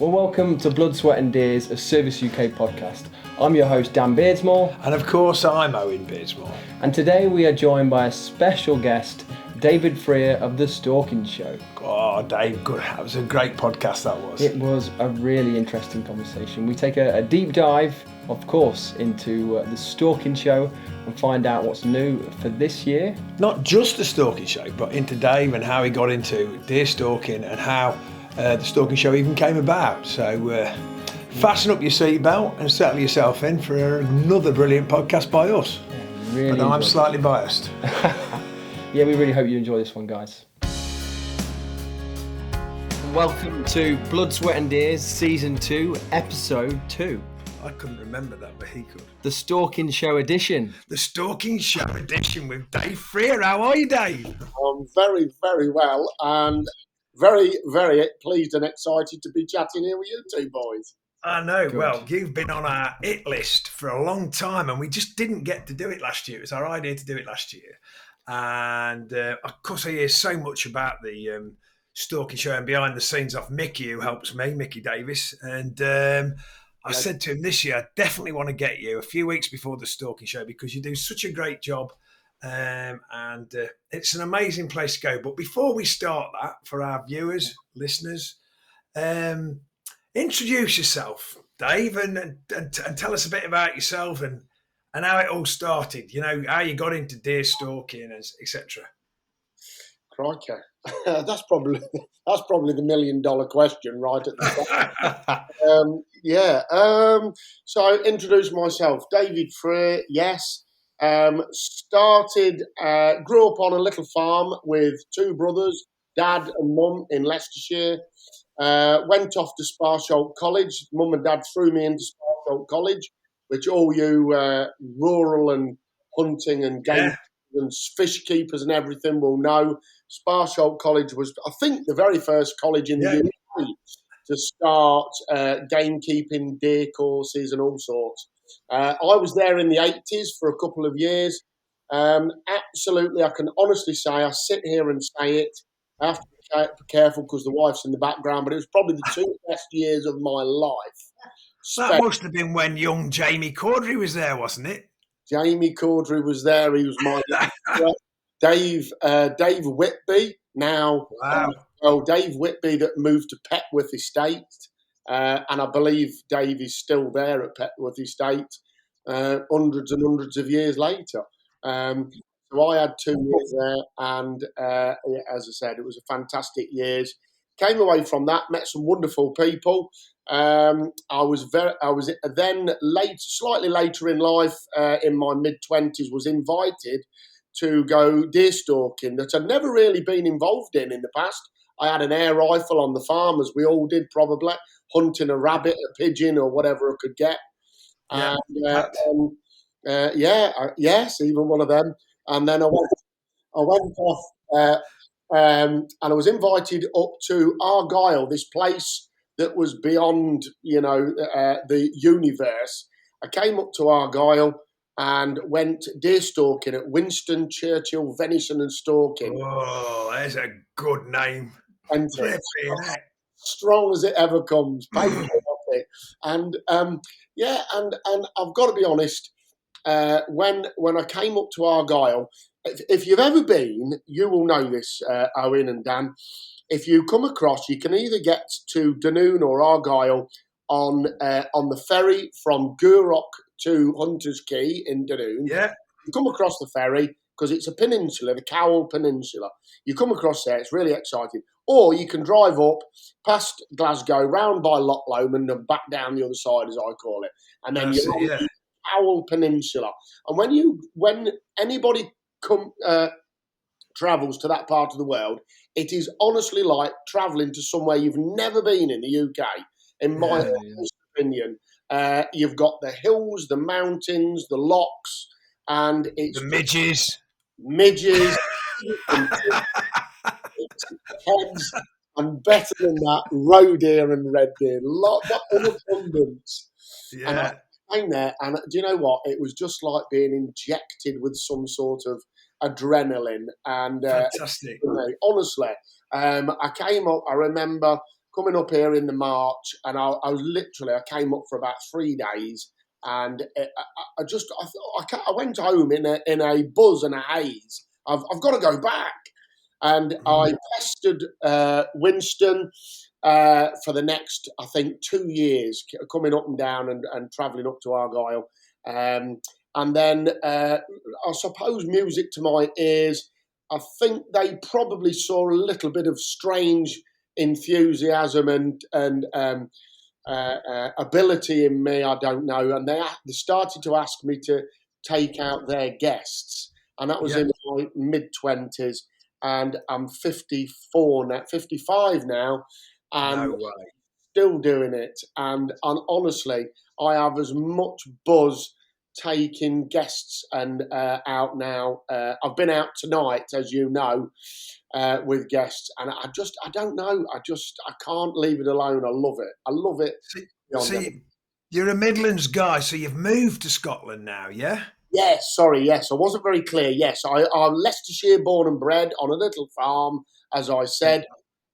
Well, welcome to Blood, Sweat and Deers, a Service UK podcast. I'm your host, Dan Beardsmore. And of course, I'm Owen Beardsmore. And today we are joined by a special guest, David Freer of The Stalking Show. Oh, Dave, good. That was a great podcast, that was. It was a really interesting conversation. We take a deep dive, of course, into The Stalking Show and find out what's new for this year. Not just The Stalking Show, but into Dave and how he got into deer stalking and how The Stalking Show even came about. So fasten up your seatbelt and settle yourself in for another brilliant podcast by us. Yeah, really but I'm slightly biased. Yeah, we really hope you enjoy this one, guys. Welcome to Blood, Sweat and Deers, Season 2, Episode 2. I couldn't remember that, but he could. The Stalking Show edition. The Stalking Show edition with Dave Freer. How are you, Dave? I'm very, very well and very, very pleased and excited to be chatting here with you two boys. I know. Good. Well, you've been on our it list for a long time and we just didn't get to do it last year. It was our idea to do it last year. And of course, I hear so much about the Stalking Show and behind the scenes off Mickey, who helps me, Mickey Davis. And I said to him this year, I definitely want to get you a few weeks before the Stalking Show because you do such a great job. And it's an amazing place to go. But before we start that, for our viewers, listeners, introduce yourself, Dave, and tell us a bit about yourself and how it all started, you know, how you got into deer stalking, etc. Crikey. That's probably the $1 million question right at the top. So I introduced myself, David Freer, yes. Grew up on a little farm with two brothers, dad and mum in Leicestershire. Went off to Sparsholt College. Mum and dad threw me into Sparsholt College, which all you rural and hunting and game and fish keepers and everything will know. Sparsholt College was, I think, the very first college in the UK to start gamekeeping, deer courses and all sorts. I was there in the 80s for a couple of years. Absolutely, I can honestly say, I sit here and say it. I have to be careful because the wife's in the background, but it was probably the two best years of my life. That must have been when young Jamie Caudry was there, wasn't it? Jamie Caudry was there. He was my Dave Whitby. Now, Dave Whitby that moved to Petworth Estate, and I believe Dave is still there at Petworth Estate, hundreds and hundreds of years later. So I had 2 years there, and as I said, it was a fantastic years. Came away from that, met some wonderful people. I was then slightly later in life, in my mid-20s, was invited to go deer stalking that I'd never really been involved in the past. I had an air rifle on the farm, as we all did probably, hunting a rabbit, a pigeon, or whatever I could get. Yes, even one of them. And then I went off, and I was invited up to Argyll, this place that was beyond, the universe. I came up to Argyll and went deer stalking at Winston Churchill Venison and Stalking. Oh, that's a good name. And strong as it ever comes. And I've got to be honest, when I came up to Argyll, if you've ever been, you will know this, Owen and Dan. If you come across, you can either get to Dunoon or Argyll on the ferry from Gourock to Hunter's Quay in Dunoon. Yeah. You come across the ferry because it's a peninsula, the Cowell Peninsula. You come across there, it's really exciting. Or you can drive up past Glasgow, round by Loch Lomond and back down the other side, as I call it. And then you're on the Cowell Peninsula. And when anybody travels to that part of the world, it is honestly like travelling to somewhere you've never been in the UK, in my honest opinion. You've got the hills, the mountains, the lochs, and it's the midges, heads, and better than that, roe deer and red deer. Lot in abundance. Yeah. And I came there, and do you know what? It was just like being injected with some sort of adrenaline. And fantastic. honestly, I came up. I remember coming up here in the March, and I came up for about 3 days, and I went home in a buzz and a haze. I've got to go back, and I pestered Winston for the next, I think, 2 years, coming up and down and travelling up to Argyle. And then I suppose music to my ears, I think they probably saw a little bit of strange enthusiasm and ability in me, I don't know. And they started to ask me to take out their guests. And that was in my mid-20s. And I'm 54 now, 55 now. And No way. still doing it. And honestly, I have as much buzz taking guests and out now. I've been out tonight, as you know, with guests, and I don't know. I can't leave it alone. I love it. I love it. See, you're a Midlands guy, so you've moved to Scotland now, yeah? Yes, sorry, yes. I wasn't very clear. Yes, I'm Leicestershire born and bred on a little farm, as I said.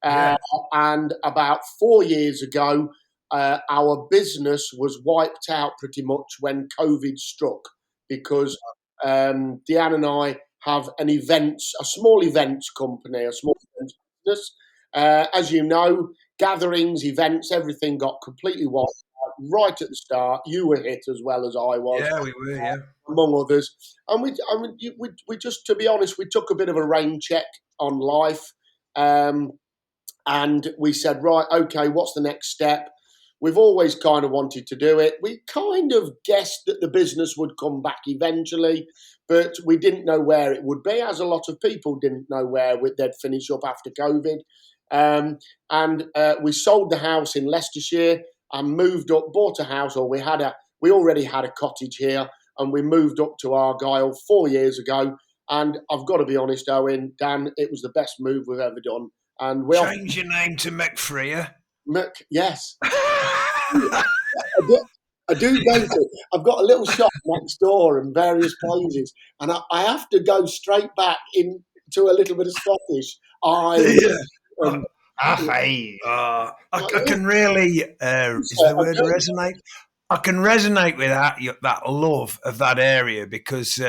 And about 4 years ago, our business was wiped out pretty much when COVID struck, because Deanne and I have a small events company, a small events business. As you know, gatherings, events, everything got completely wiped out right at the start. You were hit as well as I was. Yeah, we were, yeah. Among others. And we just, to be honest, we took a bit of a rain check on life. And we said, right, okay, what's the next step? We've always kind of wanted to do it. We kind of guessed that the business would come back eventually, but we didn't know where it would be, as a lot of people didn't know where they'd finish up after COVID. And we sold the house in Leicestershire and moved up, bought a house, or we already had a cottage here, and we moved up to Argyle 4 years ago. And I've got to be honest, Owen, Dan, it was the best move we've ever done. And we change your name to McFreer. Yes. I do go to. I've got a little shop next door in various places, and I have to go straight back into a little bit of Scottish. I can really, is the word resonate? I can resonate with that love of that area, because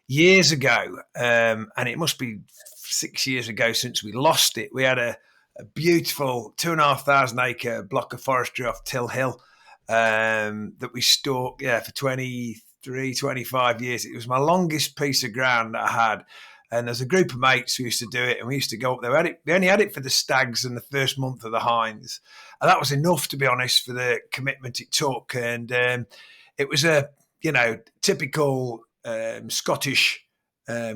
years ago, and it must be 6 years ago since we lost it, we had a beautiful 2,500 acre block of forestry off Till Hill that we stalked for 23, 25 years. It was my longest piece of ground that I had. And there's a group of mates who used to do it, and we used to go up there. We only had it for the stags and the first month of the hinds. And that was enough, to be honest, for the commitment it took. And it was a, typical Scottish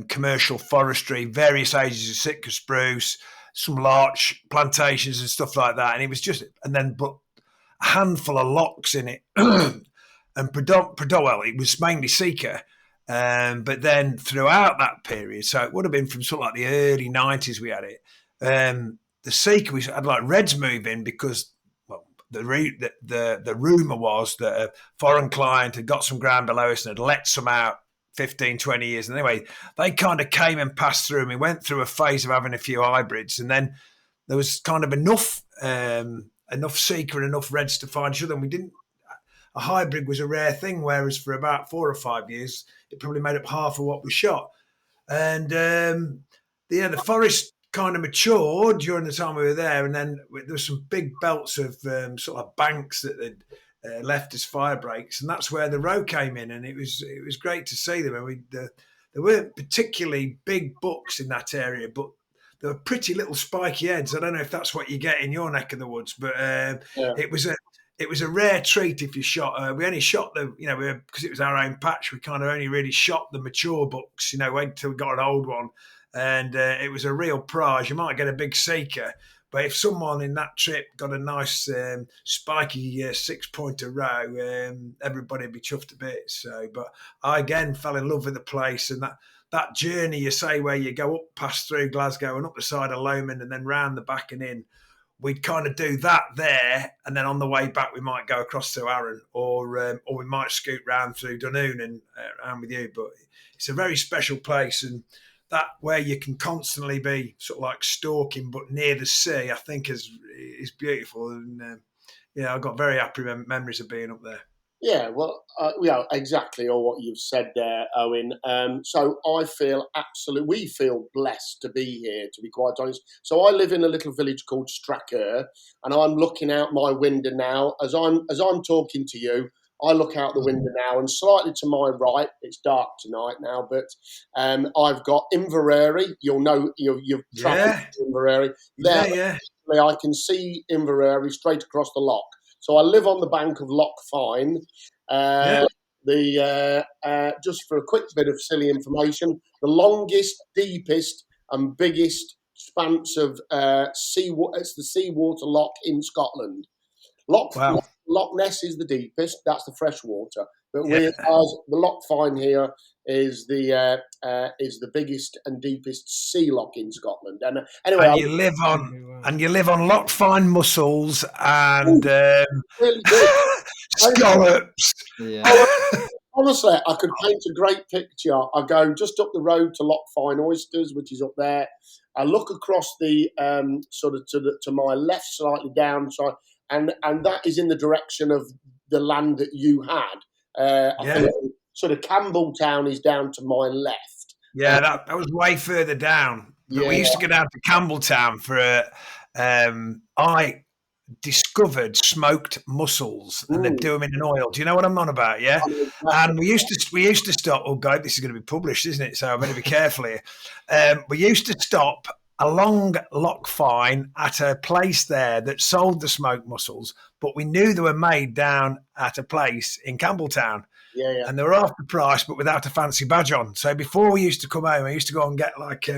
commercial forestry, various ages of Sitka spruce, some larch plantations and stuff like that. And it was but a handful of locks in it. And it was mainly Sika. But then throughout that period, so it would have been from sort of like the early 90s we had it, the Sika, we had like Reds move in because, well, the rumour was that a foreign client had got some ground below us and had let some out 15, 20 years. And anyway, they kind of came and passed through, and we went through a phase of having a few hybrids, and then there was kind of enough Sika and enough Reds to find each other, and a hybrid was a rare thing, whereas for about 4 or 5 years, it probably made up half of what was shot. And the forest kind of matured during the time we were there, and then there was some big belts of sort of banks that had left as fire breaks, and that's where the row came in, and it was great to see them. And there weren't particularly big bucks in that area, but they were pretty little spiky heads. I don't know if that's what you get in your neck of the woods, but It was a rare treat if you shot. We only shot because it was our own patch. We kind of only really shot the mature bucks, wait until we got an old one, and it was a real prize. You might get a big Sika, but if someone in that trip got a nice spiky 6-pointer row, everybody would be chuffed to bits. So, but I again fell in love with the place, and that journey you say where you go up past through Glasgow and up the side of Lomond and then round the back and in. We'd kind of do that there, and then on the way back we might go across to Arran, or we might scoot round through Dunoon and around with you. But it's a very special place, and that where you can constantly be sort of like stalking, but near the sea, I think is beautiful. And I've got very happy memories of being up there. Yeah, well, exactly all what you've said there, Owen. So we feel blessed to be here, to be quite honest. So I live in a little village called Stracker, and I'm looking out my window now. As I'm talking to you, I look out the window now, and slightly to my right, it's dark tonight now, but I've got Inverary. You'll know, you've travelled to Inverary. There, I can see Inverary straight across the loch. So I live on the bank of Loch Fyne. Just for a quick bit of silly information, the longest, deepest, and biggest expanse of seawater. It's the seawater loch in Scotland. Loch Ness is the deepest. That's the fresh water. But the Loch Fyne here is the biggest and deepest sea loch in Scotland. And anyway, and you live on Loch Fyne mussels and really good. scallops. Yeah. Honestly, I could paint a great picture. I go just up the road to Loch Fyne Oysters, which is up there. I look across the sort of to my left, slightly down side, and that is in the direction of the land that you had. I think sort of Campbelltown is down to my left. Yeah, that was way further down. But we used to go down to Campbelltown for I discovered smoked mussels, and they do them in an oil. Do you know what I'm on about? Yeah. And we used to stop. Oh God, this is going to be published, isn't it? So I better be careful here. We used to stop along Loch Fyne at a place there that sold the smoked mussels, but we knew they were made down at a place in Campbelltown. Yeah. And they were half the price, but without a fancy badge on. So before we used to come home, I used to go and get like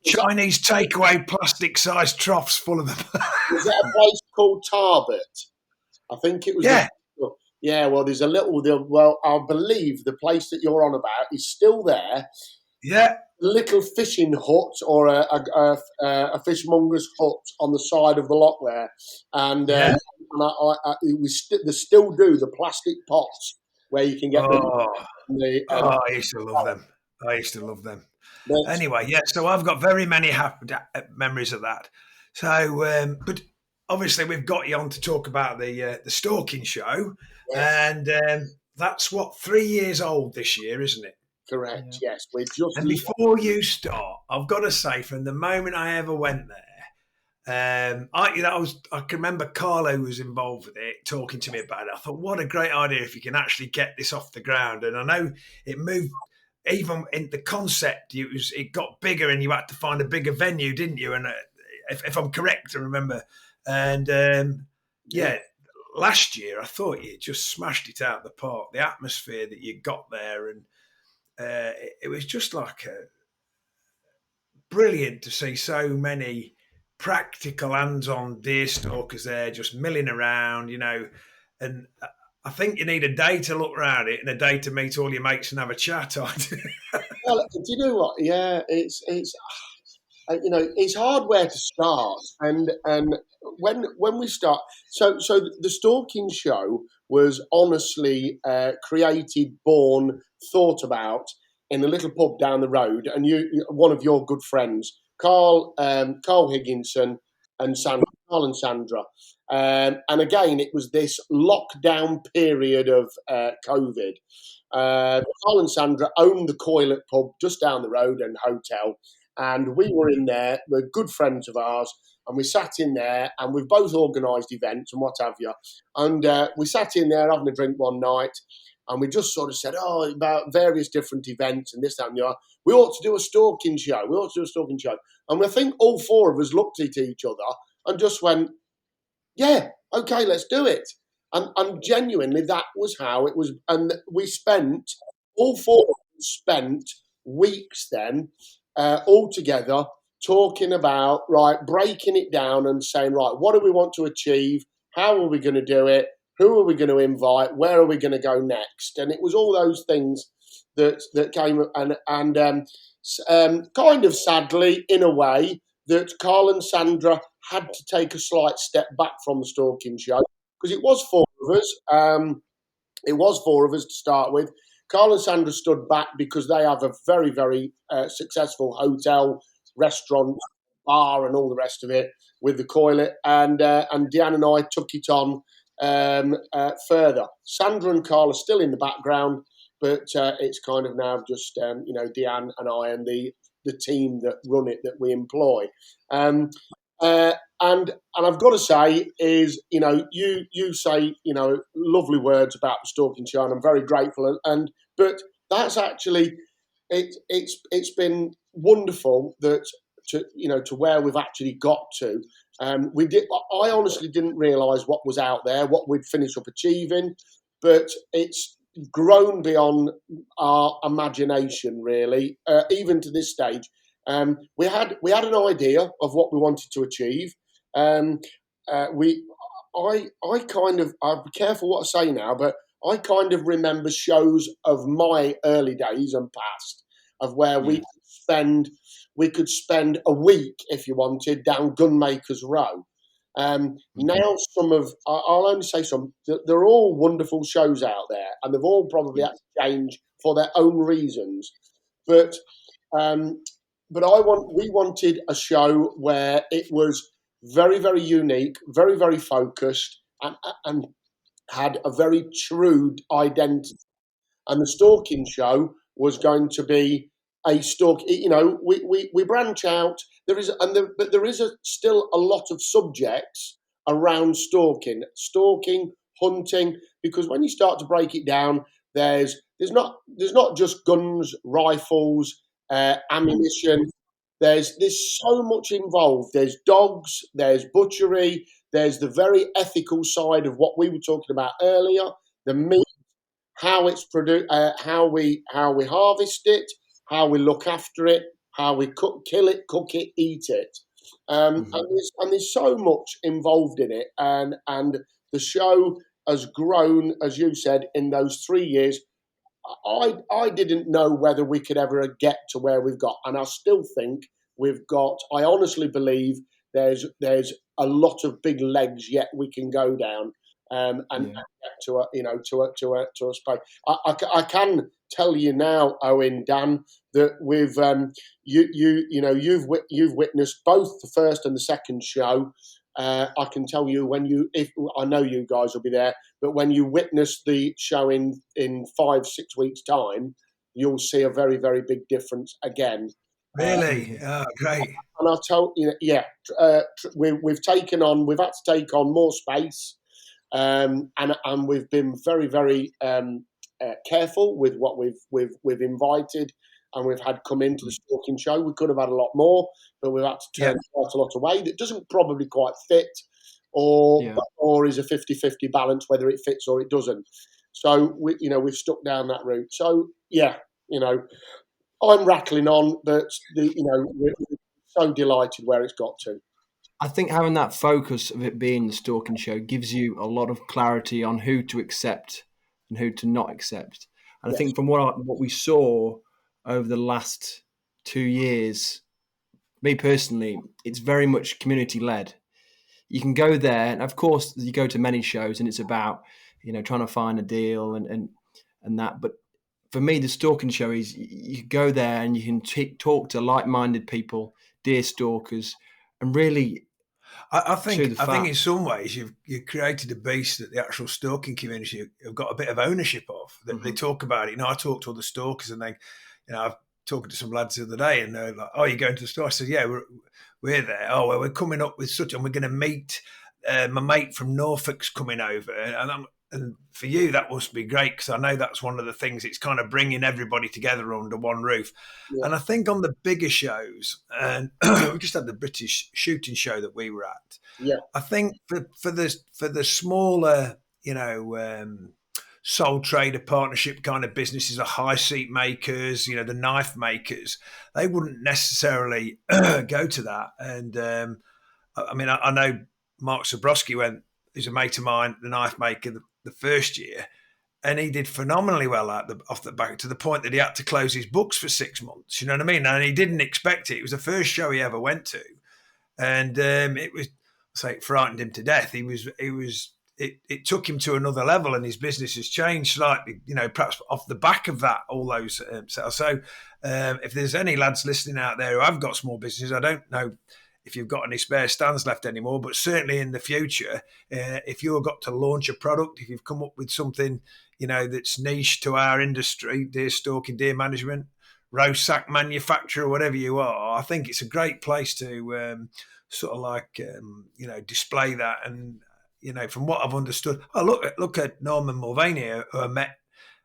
Chinese takeaway plastic-sized troughs full of them. Was that a place called Tarbert? I think it was. Yeah. Well, there's a little. Well, I believe the place that you're on about is still there. Yeah. A little fishing hut or a fishmonger's hut on the side of the loch there, and they still do the plastic pots where you can get them. I used to love them. Anyway, so I've got very many happy memories of that. So, but obviously we've got you on to talk about the Stalking Show, and that's 3 years old this year, isn't it? Correct. Yeah. Yes. We're just. And before you start, I've got to say, from the moment I ever went there, I can remember Carlo was involved with it, talking to me about it. I thought, what a great idea if you can actually get this off the ground. And I know it moved. Even in the concept, it got bigger, and you had to find a bigger venue, didn't you? And if I'm correct, I remember. And last year I thought you just smashed it out of the park. The atmosphere that you got there, and it was just like brilliant to see so many practical hands-on deer stalkers there, just milling around, and I think you need a day to look around it and a day to meet all your mates and have a chat. Well, do you know what? Yeah, it's it's hard where to start, and when we start, so the Stalking Show was honestly created, born, thought about in a little pub down the road, and one of your good friends, Carl Higginson and Carl and Sandra. And again, it was this lockdown period of COVID. Carl and Sandra owned the Coilet pub just down the road and hotel. And we were in there, we're good friends of ours, and we sat in there, and we've both organised events and what have you. And we sat in there having a drink one night, and we just sort of said, about various different events and this, that, and the other. We ought to do a stalking show. And I think all four of us looked at each other and just went, yeah, okay, let's do it. And genuinely, that was how it was. And all four of us spent weeks then all together talking about, breaking it down and saying, what do we want to achieve? How are we going to do it? Who are we going to invite? Where are we going to go next? And it was all those things that came, and kind of sadly, in a way, that Carl and Sandra had to take a slight step back from the Stalking Show, because it was four of us. It was four of us to start with. Carl and Sandra stood back because they have a very, very successful hotel, restaurant, bar, and all the rest of it with the Coilet. And Deanne and I took it on further. Sandra and Carl are still in the background, but it's kind of now just Deanne and I and the team that run it, that we employ. And I've got to say is, you say, lovely words about the Stalking Show, and I'm very grateful. But that's actually, it's been wonderful that to where we've actually got to. I honestly didn't realise what was out there, what we'd finish up achieving, but it's grown beyond our imagination, really, even to this stage. We had an idea of what we wanted to achieve. I'll be careful what I say now, but I kind of remember shows of my early days and past of where we could spend a week, if you wanted, down Gunmakers Row. Now I'll only say some, they're all wonderful shows out there, and they've all probably had to change for their own reasons. But we wanted a show where it was very, very unique, very, very focused, and had a very true identity. And the Stalking Show was going to be a stalk. We branch out. There is still a lot of subjects around stalking, hunting, because when you start to break it down, there's not just guns, rifles, ammunition. There's so much involved. There's dogs. There's butchery. There's the very ethical side of what we were talking about earlier. The meat, how it's produced, how we harvest it, how we look after it, how we kill it, cook it, eat it. And there's so much involved in it. And the show has grown, as you said, in those 3 years. I didn't know whether we could ever get to where we've got, and I still think we've got. I honestly believe there's a lot of big legs yet we can go down, and get to a space. I can tell you now, Owen, Dan, that we've you've witnessed both the first and the second show. I can tell you if I know you guys will be there, but when you witness the show in 5-6 weeks' time, you'll see a very, very big difference again. Really? Great. And I'll tell you, we've had to take on more space, and we've been very, very careful with what we've invited. And we've had come into the Stalking Show. We could have had a lot more, but we've had to turn quite a lot away that doesn't probably quite fit, or is a 50-50 balance, whether it fits or it doesn't. So we've stuck down that route. So I'm rattling on, but we're so delighted where it's got to. I think having that focus of it being the Stalking Show gives you a lot of clarity on who to accept and who to not accept. And I think from what we saw over the last 2 years, me personally, it's very much community led. You can go there, and of course you go to many shows and it's about, trying to find a deal and that. But for me, the Stalking Show is you go there and you can talk to like-minded people, deer stalkers, and really. I think in some ways you've created a beast that the actual stalking community have got a bit of ownership of. They talk about it. I talk to all the stalkers, and I've talked to some lads the other day, and they're like, "Oh, you're going to the store?" I said, "Yeah, we're there. Oh, well, we're coming up with such, and we're going to meet my mate from Norfolk's coming over, and for you that must be great, because I know that's one of the things. It's kind of bringing everybody together under one roof." Yeah. And I think on the bigger shows, and we just had the British shooting show that we were at. Yeah, I think for the smaller, sole trader partnership kind of businesses, the high seat makers, the knife makers, they wouldn't necessarily go to that. And I know Mark Zabrowski he's a mate of mine, the knife maker, the first year, and he did phenomenally well off the back, to the point that he had to close his books for 6 months. You know what I mean? And he didn't expect it. It was the first show he ever went to, and it frightened him to death. He was it took him to another level, and his business has changed slightly, perhaps off the back of that, all those sales. So if there's any lads listening out there who have got small businesses, I don't know if you've got any spare stands left anymore, but certainly in the future, if you've got to launch a product, if you've come up with something, that's niche to our industry, deer stalking, deer management, roast sack manufacturer, whatever you are, I think it's a great place to sort of like, display that. And, from what I've understood, look at Norman Mulvaney, who I met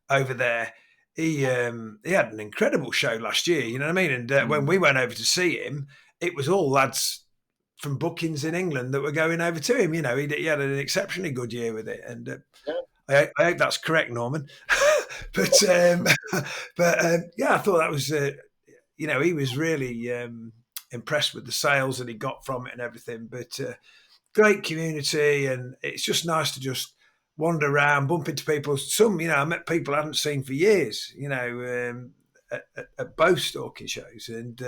over there. He had an incredible show last year, you know what I mean? And when we went over to see him, it was all lads from bookings in England that were going over to him. He had an exceptionally good year with it. And I hope that's correct, Norman. but I thought that was, he was really impressed with the sales that he got from it and everything. But great community, and it's just nice to just wander around, bump into people. Some, I met people I hadn't seen for years, at both stalking shows. And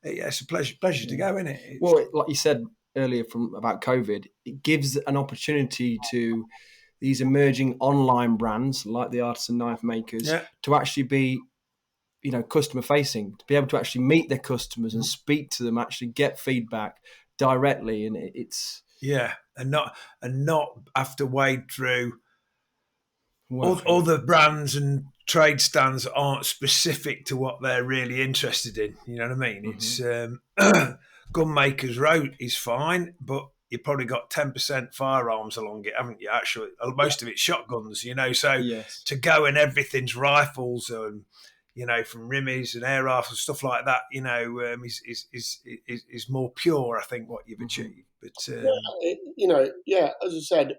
it's a pleasure to go, isn't it? Well, like you said earlier about COVID, it gives an opportunity to these emerging online brands like the artisan knife makers to actually be, customer facing, to be able to actually meet their customers and speak to them, actually get feedback directly. And it's and not have to wade through all the brands and trade stands that aren't specific to what they're really interested in. You know what I mean? It's Gunmakers Road is fine, but you probably got 10% firearms along it, haven't you? Actually, most of it's shotguns, So to go and everything's rifles and from Rimmies and air rifles and stuff like that, is more pure. I think what you've achieved, but as I said,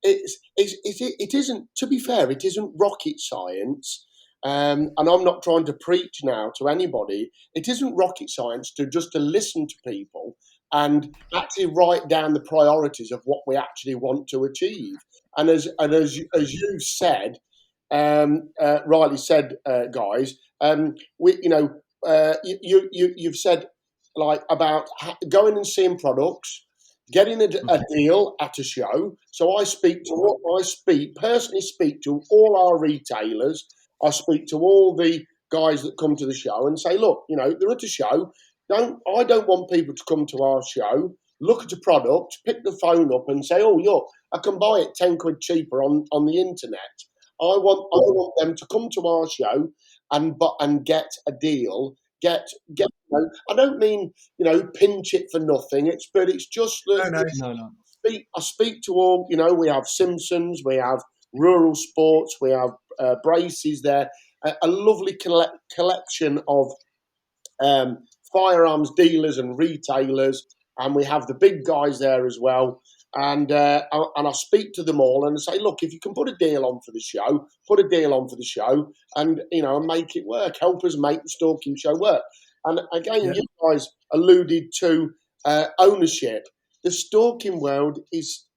it isn't. To be fair, it isn't rocket science. And I'm not trying to preach now to anybody. It isn't rocket science to listen to people and actually write down the priorities of what we actually want to achieve. And as you've said, rightly said, guys, you've said like about going and seeing products, getting a deal at a show. So I personally speak to all our retailers. I speak to all the guys that come to the show and say, look, they're at a show. I don't want people to come to our show, look at a product, pick the phone up and say, oh, look, I can buy it 10 quid cheaper on the internet. I want them to come to our show and get a deal. Get. I don't mean pinch it for nothing. It's just that no. I speak to all. We have Simpsons, we have Rural Sports, we have Braces there. A lovely collection of firearms dealers and retailers, and we have the big guys there as well. And I speak to them all and say, look, if you can put a deal on for the show, and and make it work. Help us make the Stalking Show work. And again, you guys alluded to ownership. The stalking world is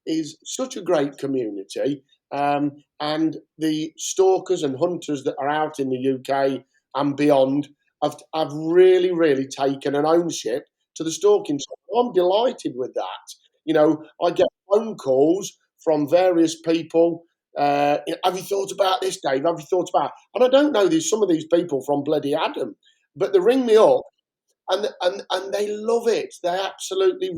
such a great community, and the stalkers and hunters that are out in the UK and beyond have really, really taken an ownership to the Stalking Show. I'm delighted with that. I get phone calls from various people. Have you thought about this, Dave? Have you thought about? And I don't know some of these people from bloody Adam, but they ring me up and they love it. They absolutely,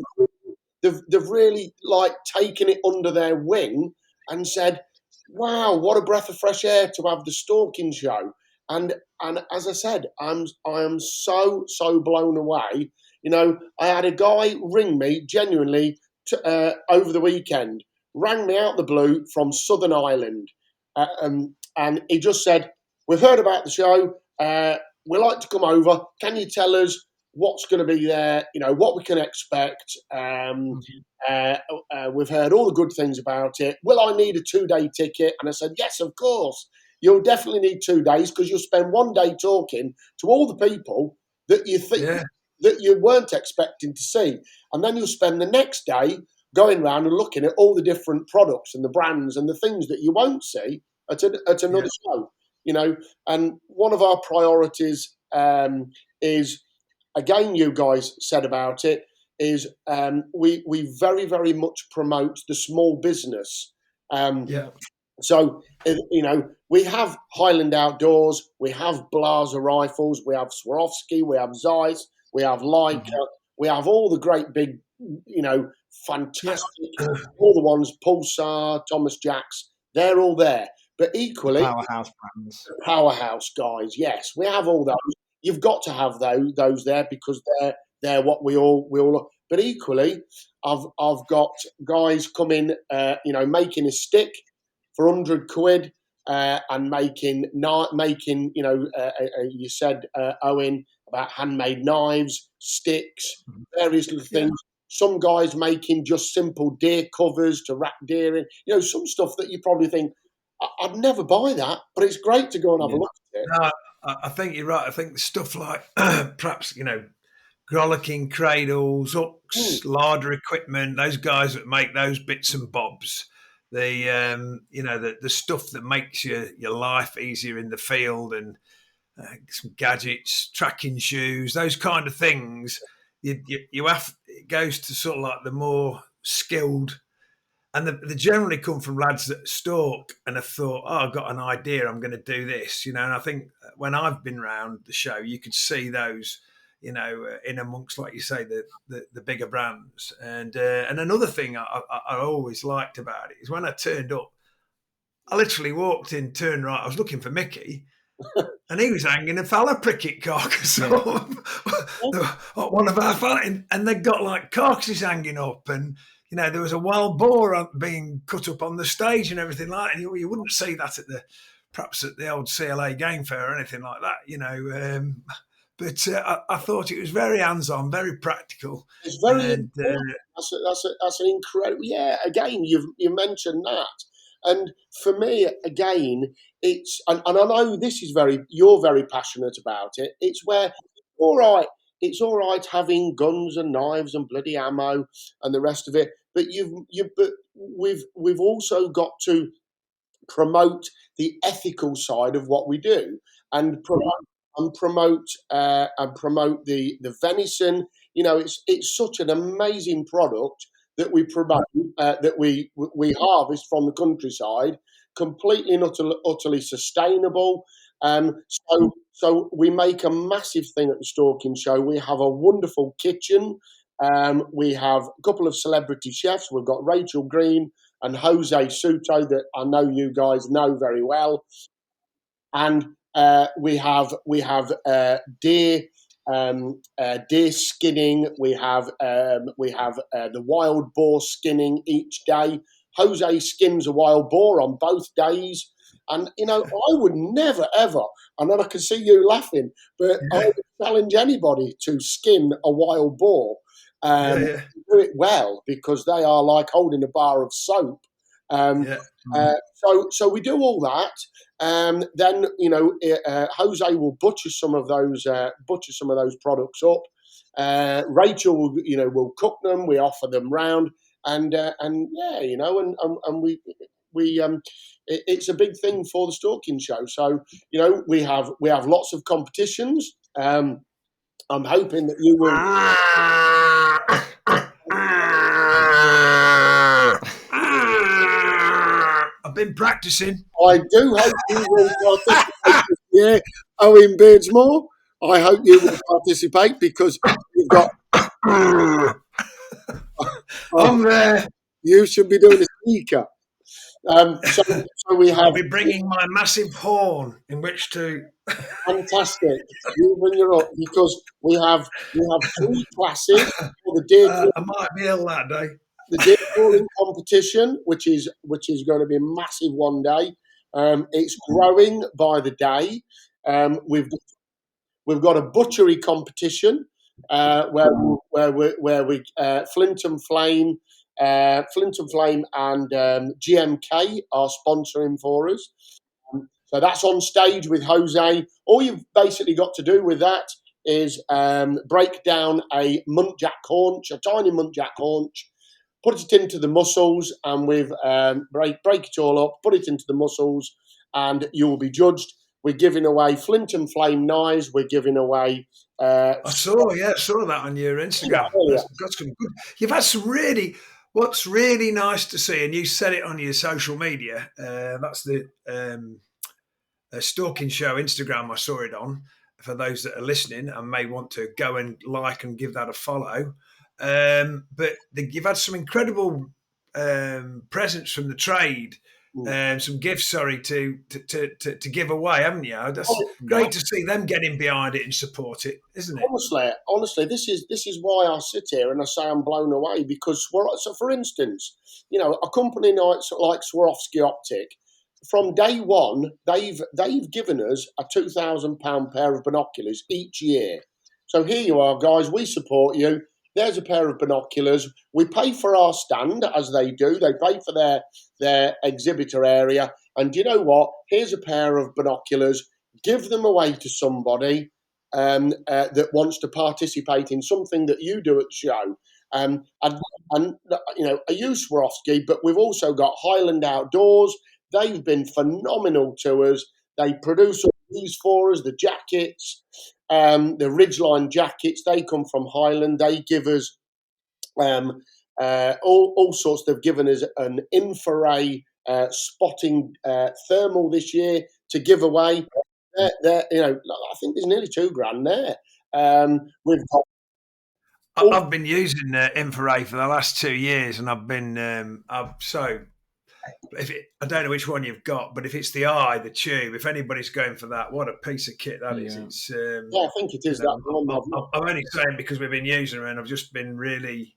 they've really like taken it under their wing and said, "Wow, what a breath of fresh air to have the Stalking Show." And as I said, I am so blown away. I had a guy ring me genuinely over the weekend, rang me out the blue from Southern Ireland, and he just said, "We've heard about the show. We'd like to come over. Can you tell us what's going to be there? What we can expect. We've heard all the good things about it. Will I need a 2-day ticket?" And I said, "Yes, of course. You'll definitely need 2 days because you'll spend 1 day talking to all the people that you think that you weren't expecting to see. And then you'll spend the next day going around and looking at all the different products and the brands and the things that you won't see at another show. And one of our priorities is, again, you guys said about it, is we very, very much promote the small business. So, we have Highland Outdoors, we have Blaser Rifles, we have Swarovski, we have Zeiss, we have Leica, we have all the great big, fantastic, all the ones, Pulsar, Thomas Jacks, they're all there. But equally, Powerhouse brands. Powerhouse guys, yes, we have all those. You've got to have those there because they're what we all. But equally, I've got guys coming, making a stick for £100 and making you said Owen about handmade knives, sticks, various little things. Some guys making just simple deer covers to wrap deer in. Some stuff that you probably think I'd never buy that, but it's great to go and have a look at it. No, I think you're right. I think stuff like perhaps Grollicking cradles, hooks, larder equipment, those guys that make those bits and bobs, the stuff that makes your life easier in the field, and some gadgets, tracking shoes, those kind of things. You have, it goes to sort of like the more skilled, and they generally come from lads that stalk and have thought, oh, I've got an idea, I'm going to do this, And I think when I've been round the show, you could see those, in amongst, like you say, the bigger brands. And another thing I always liked about it is when I turned up, I literally walked in, turned right, I was looking for Mickey, and he was hanging a fella pricket carcass up one of our fella, and they got like carcasses hanging up, and there was a wild boar being cut up on the stage and everything like that. And you wouldn't see that perhaps at the old CLA game fair or anything like that, But I thought it was very hands-on, very practical. It's very important. That's an incredible. Yeah, again, you mentioned that, and for me, again, it's and I know this is you're very passionate about it. It's where it's all right having guns and knives and bloody ammo and the rest of it, but we've also got to promote the ethical side of what we do and promote the venison. It's such an amazing product that we promote, that we harvest from the countryside, completely and utterly sustainable. So we make a massive thing at the Stalking Show. We have a wonderful kitchen. We have a couple of celebrity chefs. We've got Rachel Green and Jose Soto that I know you guys know very well, and we have deer skinning. We have the wild boar skinning each day. Jose skins a wild boar on both days, and I would never ever. And then I can see you laughing, but I would challenge anybody to skin a wild boar. Do it well, because they are like holding a bar of soap. So we do all that. Then Jose will butcher some of those products up. Rachel will cook them. We offer them round, and it's a big thing for the Stalking Show. So we have lots of competitions. I'm hoping that you will. I've been practicing. I do hope you will participate this year, Owen Beardsmore. I hope you will participate, because you've got. I'm there. You should be doing a speaker. So we have. I'll be bringing my massive horn in which to. Fantastic. You bring it up, because we have 3 classes for the deer. I might be ill that day. The deer calling competition, which is going to be a massive one day. It's growing by the day. We've got a butchery competition where we Flint and Flame and GMK are sponsoring for us. So that's on stage with Jose. All you've basically got to do with that is break down a muntjac haunch, a tiny muntjac haunch, put it into the mussels, and break it all up, put it into the mussels, and you will be judged. We're giving away Flint and Flame knives. We're giving away. I saw that on your Instagram. Yeah. Got some good. You've had some really. What's really nice to see, and you said it on your social media. That's the Stalking Show Instagram. I saw it on. For those that are listening and may want to go and like and give that a follow, but you've had some incredible presents from the trade. Some gifts, to give away, haven't you? That's great to see them getting behind it and support it, isn't it? Honestly, this is why I sit here and I say I'm blown away because so for instance, a company like Swarovski Optic, from day one, they've given us a £2,000 pair of binoculars each year. So here you are, guys. We support you. There's a pair of binoculars. We pay for our stand, as they do. They pay for their exhibitor area. And you know what? Here's a pair of binoculars. Give them away to somebody that wants to participate in something that you do at the show. And I use Swarovski, but we've also got Highland Outdoors. They've been phenomenal to us. They produce all these for us, the jackets, the Ridgeline jackets. They come from Highland. They give us all sorts. They've given us an infrared spotting thermal this year to give away. I think there's nearly $2,000 there. We've got. I've been using infrared for the last 2 years, and I've been I don't know which one you've got, but if it's the tube, if anybody's going for that, what a piece of kit that is. It's, I think it is that one. I'm only saying because we've been using them, and I've just been really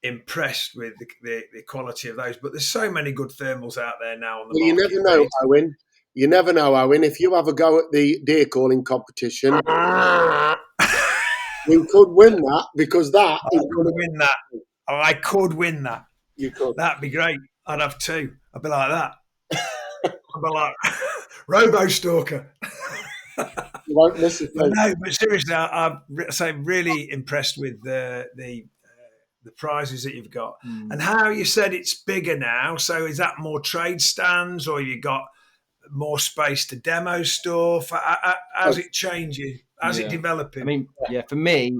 impressed with the quality of those. But there's so many good thermals out there now on the market. You never know, Owen. You never know, Owen. If you have a go at the deer calling competition, you could win that because that I could win that. I could win that. You could. That'd be great. I'd have two. I'd be like that. I'd be like Robo Stalker. You won't miss it. No, but seriously, I'm really impressed with the prizes that you've got and how you said it's bigger now. So is that more trade stands, or you got more space to demo stuff? How's it changing? How's it developing? I mean, for me,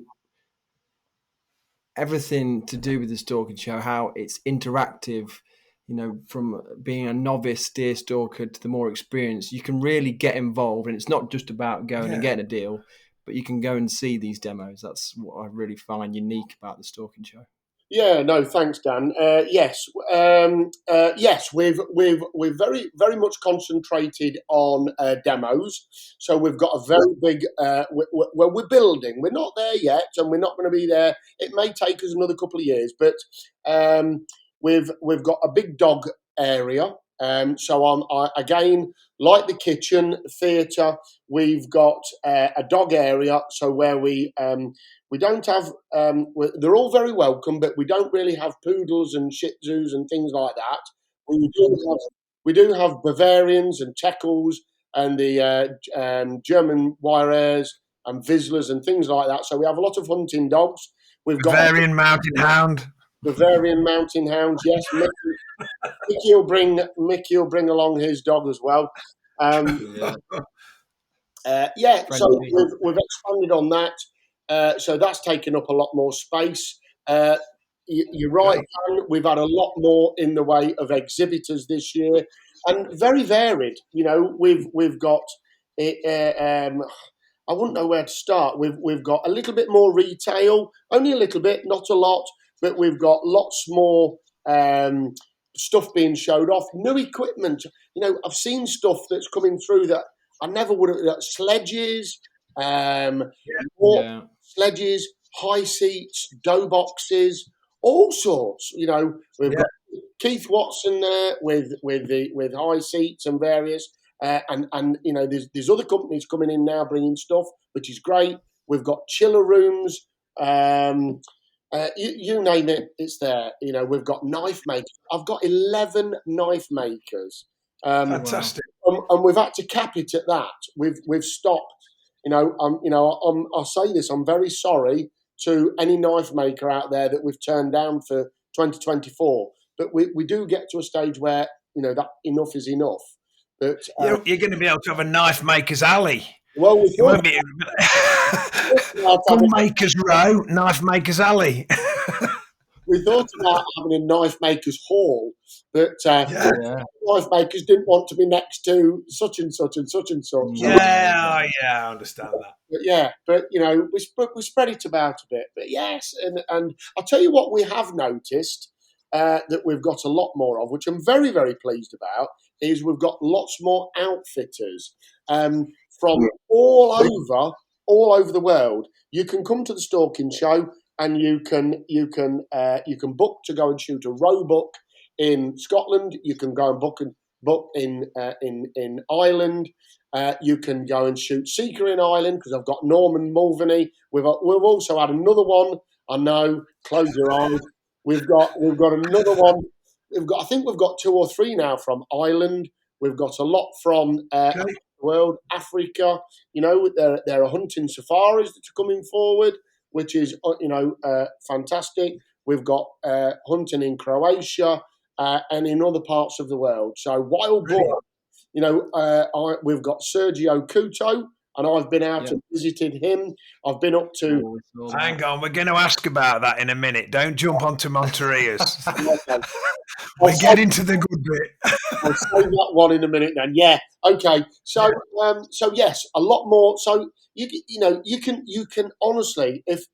everything to do with the Stalking Show, how it's interactive. From being a novice deer stalker to the more experienced, you can really get involved, and it's not just about going and getting a deal, but you can go and see these demos. That's what I really find unique about the Stalking Show. Yeah, no, thanks, Dan. Yes, we've very very much concentrated on demos. So we've got a very big. We're building. We're not there yet, and we're not going to be there. It may take us another couple of years, but. We've got a big dog area, so again, like the kitchen theatre, we've got a dog area. So where we don't have, they're all very welcome, but we don't really have poodles and Shih Tzus and things like that. We do have Bavarians and Teckles and the German wire hairs and Vizslers and things like that. So we have a lot of hunting dogs. We've got Bavarian Mountain Hound. Bavarian Mountain Hounds, yes. Mickey will bring along his dog as well. So we've expanded on that. So that's taken up a lot more space. You're right, Dan, we've had a lot more in the way of exhibitors this year, and very varied. We've got I wouldn't know where to start. We've got a little bit more retail, only a little bit, not a lot. But we've got lots more stuff being showed off. New equipment. I've seen stuff that's coming through that I never would have. Sledges, sledges, high seats, dough boxes, all sorts. We've got Keith Watson there with high seats and various. And there's other companies coming in now bringing stuff, which is great. We've got chiller rooms. You name it, it's there. We've got knife makers. I've got 11 knife makers. Fantastic. And we've had to cap it at that. We've stopped. I'll say this. I'm very sorry to any knife maker out there that we've turned down for 2024. But we do get to a stage where that enough is enough. But You're going to be able to have a knife maker's alley. well, we It won't be gun maker's row, knife maker's alley. we thought about having a knife maker's hall, but knife makers didn't want to be next to such and such and such and such. Yeah, I understand that. But we spread it about a bit. But yes, and I'll tell you what we have noticed that we've got a lot more of, which I'm very, very pleased about, is we've got lots more outfitters from all over the world. You can come to the Stalking Show and you can book to go and shoot a roebuck in Scotland. You can go and book in Ireland. You can go and shoot Seeker in Ireland because I've got Norman Mulvaney. We've also had another one. I know. Close your eyes. We've got another one. I think we've got 2 or 3 now from Ireland. We've got a lot from the world, Africa. There are hunting safaris that are coming forward, which is fantastic. We've got hunting in Croatia and in other parts of the world. So wild boar. We've got Sergio Couto, and I've been out and visited him. I've been up to... Hang on, we're going to ask about that in a minute. Don't jump onto Monteria's. We're getting to the good bit. I'll say that one in a minute then. Yeah, okay. So yes, a lot more. So you can honestly, if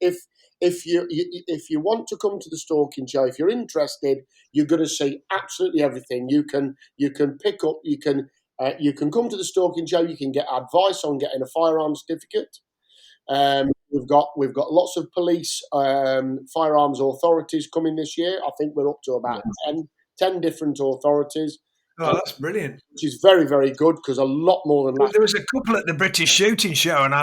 you want to come to the Stalking Show, if you're interested, you're going to see absolutely everything. You can pick up. You can come to the Stalking Show. You can get advice on getting a firearms certificate. We've got lots of police firearms authorities coming this year. I think we're up to about 10 different authorities. Oh, that's brilliant. Which is very, very good because a lot more than that. There was a couple at the British Shooting Show, and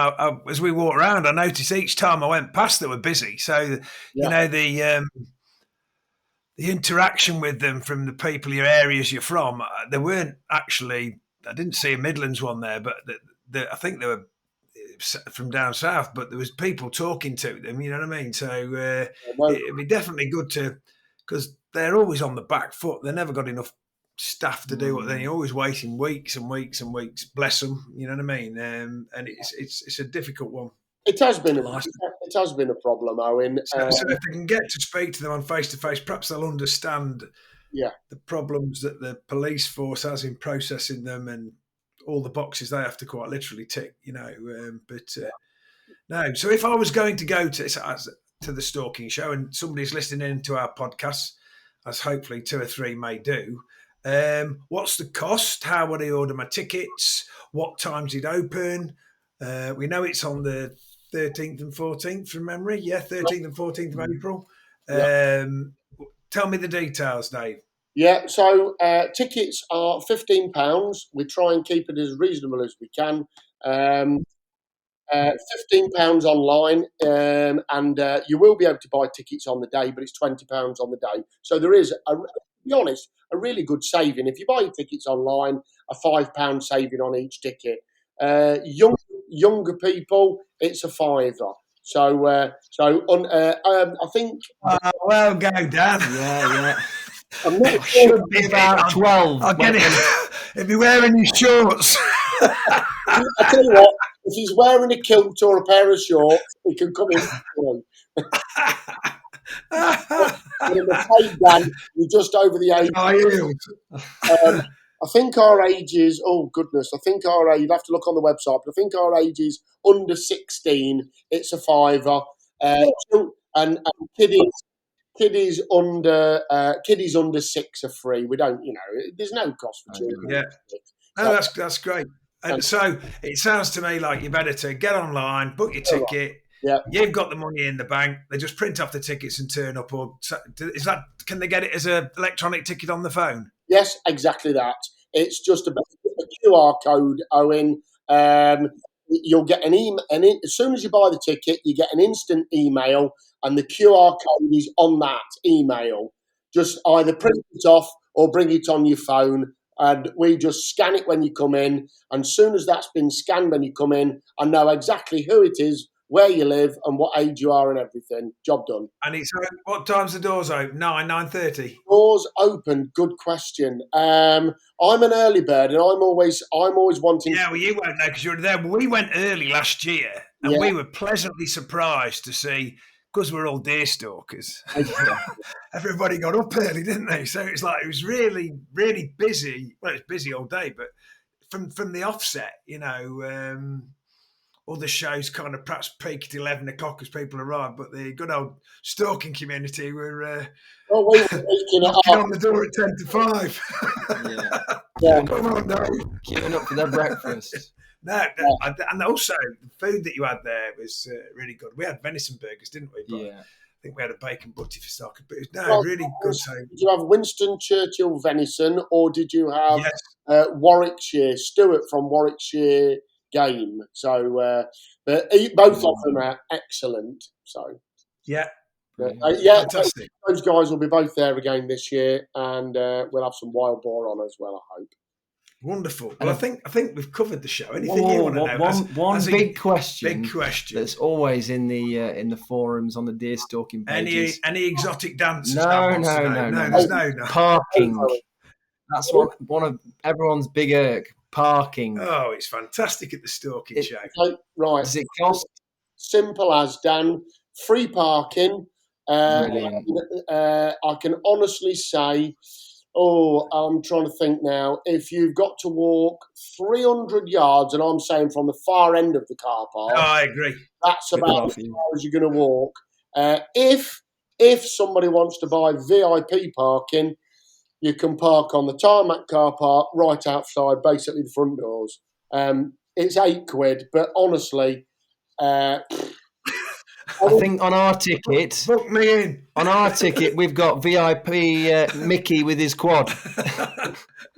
as we walked around, I noticed each time I went past they were busy. So, the interaction with them from the people, your areas you're from, they weren't actually, I didn't see a Midlands one there, but I think they were from down south, but there was people talking to them, you know what I mean? So it'd be definitely good to, because they're always on the back foot. They've never got enough staff to do what they're always waiting weeks and weeks and weeks. Bless them, you know what I mean? And it's a difficult one. It has been a problem, Owen. So if they can get to speak to them on face to face, perhaps they'll understand the problems that the police force has in processing them and all the boxes they have to quite literally tick, no. So if I was going to go to the Stalking Show and somebody's listening in to our podcasts, as hopefully 2 or 3 may do, what's the cost? How would I order my tickets? What time's it open? We know it's on the 13th and 14th from memory. Yeah, 13th and 14th of April. Tell me the details, Dave. Yeah, so tickets are £15. We try and keep it as reasonable as we can. £15 online, and you will be able to buy tickets on the day, but it's £20 on the day. So there is, to be honest, a really good saving. If you buy your tickets online, a £5 saving on each ticket. Younger people, it's a £5. So I think. Well, go, Dan. Yeah. I'm not sure. Should be about 12. I'll get it. If you're wearing your shorts. I tell you what, if he's wearing a kilt or a pair of shorts, he can come in. I'm afraid, Dan, you're just over the age. I think our age is, oh goodness, you'd have to look on the website, but I think our age is under 16, it's a £5. And kiddies under 6 are free. We don't, there's no cost for children. Yeah. No, that's great. And so it sounds to me like you're better to get online, book your ticket. Yeah. You've got the money in the bank. They just print off the tickets and turn up. Or can they get it as an electronic ticket on the phone? Yes, exactly that. It's just a QR code, Owen. You'll get an email, and as soon as you buy the ticket, you get an instant email, and the QR code is on that email. Just either print it off or bring it on your phone, and we just scan it when you come in. And as soon as that's been scanned when you come in, I know exactly who it is, where you live, and what age you are, and everything. Job done. And it's what time's the doors open? 9:30. Doors open. Good question. I'm an early bird, and I'm always wanting. Yeah, well, you won't know because you were there. We went early last year, and we were pleasantly surprised to see, because we're all deer stalkers. Everybody got up early, didn't they? So it's like it was really, really busy. Well, it was busy all day, but from the offset, all the shows kind of perhaps peak at 11 o'clock as people arrive, but the good old stalking community were we were knocking on the door at 10 to 5. Come on, no. Queuing up for their breakfast. And also the food that you had there was really good. We had venison burgers, didn't we? But I think we had a bacon butty for stock. But it was really good. Did you have Winston Churchill venison, or did you have Warwickshire Stewart from Warwickshire Game? So, but both of them are excellent. So, fantastic. Those guys will be both there again this year, and we'll have some wild boar on as well, I hope. Wonderful. Well, I think we've covered the show. Anything you want to know? One big question. Big question. That's always in the forums on the deer stalking pages. Any exotic dances? No. Parking. That's one of everyone's big irk. Parking. Oh, it's fantastic at the stalking show. Right. Does it cost? Simple as, Dan. Free parking. Brilliant. I can honestly say. I'm trying to think now. If you've got to walk 300 yards, and I'm saying from the far end of the car park, I agree. That's about as far as you're going to walk. If somebody wants to buy VIP parking, you can park on the tarmac car park right outside, basically the front doors. It's £8, but honestly, I think on our ticket, book me in. On our ticket, we've got VIP Mickey with his quad.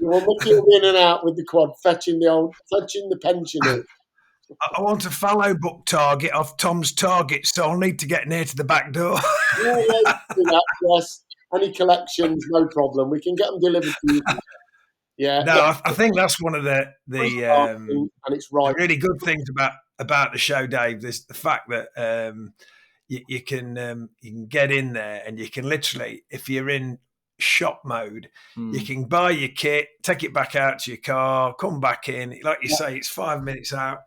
Mickey will be in and out with the quad, fetching the pensioner. I want a fallow book target off Tom's target, so I'll need to get near to the back door. Yes. Any collections, no problem. We can get them delivered to you. I think that's one of the and it's right. The really good things about the show, Dave. There's the fact that you can get in there and you can literally, if you're in shop mode, you can buy your kit, take it back out to your car, come back in. Like you say, it's 5 minutes out,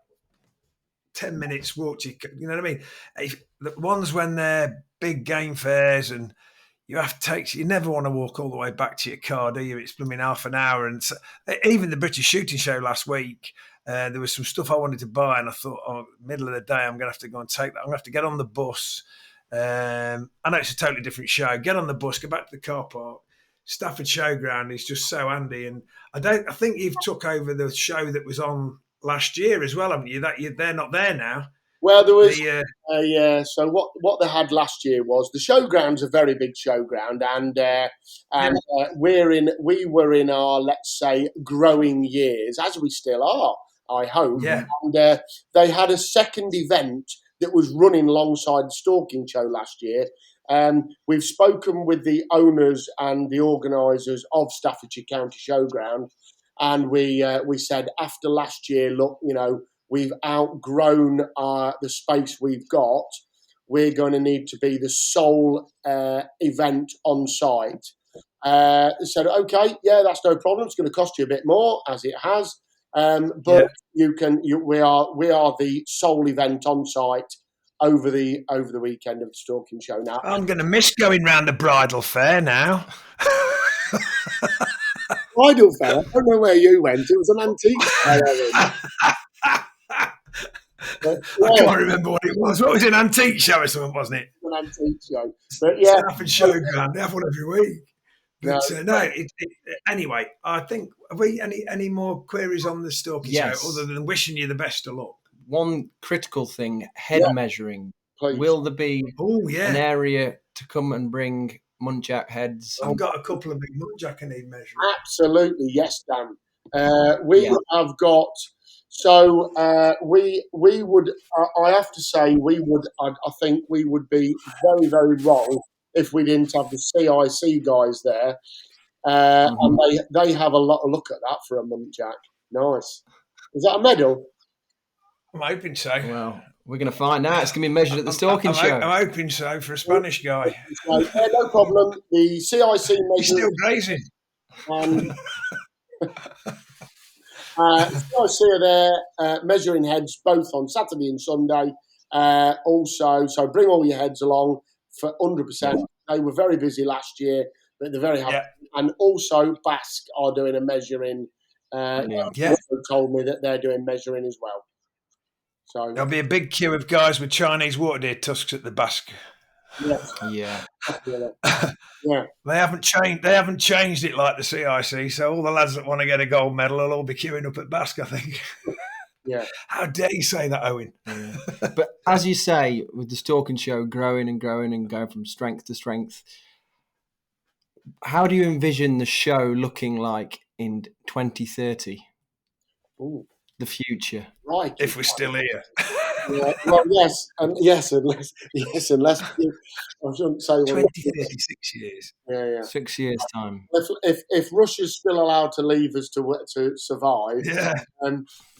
10 minutes walk to your car. You know what I mean? The ones when they're big game fairs and you never want to walk all the way back to your car, do you? It's blooming half an hour. And so, even the British Shooting Show last week, there was some stuff I wanted to buy, and I thought, middle of the day, I'm going to have to go and take that. I'm going to have to get on the bus. I know it's a totally different show. Get on the bus, go back to the car park. Stafford Showground is just so handy. And I think you've took over the show that was on last year as well, haven't you? They're not there now. Well, there was So what they had last year was the showground's a very big showground, and we were in our, let's say, growing years, as we still are, I hope. Yeah. And they had a second event that was running alongside the Stalking Show last year. We've spoken with the owners and the organisers of Staffordshire County Showground, and we said after last year, look, we've outgrown the space we've got. We're going to need to be the sole event on site. They said, okay, that's no problem. It's going to cost you a bit more, as it has, but we are the sole event on site over the weekend of the Stalking Show. Now, I'm going to miss going round the bridal fair now. Bridal fair? I don't know where you went. It was an antique fair. I can't remember what it was. What was it, an antique show or something, wasn't it? An antique show. But yeah. Stafford Showground. They have one every week. But anyway, I think, have we any more queries on the Stalking Show other than wishing you the best of luck? One critical thing, head measuring. Please. Will there be an area to come and bring muntjac heads? I've got a couple of big muntjac I need measuring. Absolutely, yes, Dan. We have got... So we would, I have to say, I think we would be very, very wrong if we didn't have the CIC guys there. And they have a look at that for a muntjac. Nice. Is that a medal? I'm hoping so. Well, We're going to find out. It's going to be measured at the Stalking Show. I'm hoping so for a Spanish guy. So, no problem. The CIC He's still measures grazing. CIC are there measuring heads both on Saturday and Sunday. Also, so bring all your heads along for 100%. They were very busy last year, but they're very happy. Yeah. And also, Basque are doing a measuring. Also told me that they're doing measuring as well. So there'll be a big queue of guys with Chinese water deer tusks at the Basque. Yes. Yeah. Yeah. They haven't changed it like the CIC, so all the lads that want to get a gold medal will all be queuing up at Basque, I think. Yeah. How dare you say that, Owen? Yeah. But as you say, with the Stalking Show growing and growing and going from strength to strength, how do you envision the show looking like in 2030? Ooh. The future. Right. If we're still here. Yeah, well, unless I shouldn't say 20, 36 years. Yeah. 6 years time. If Russia's still allowed to leave us to survive,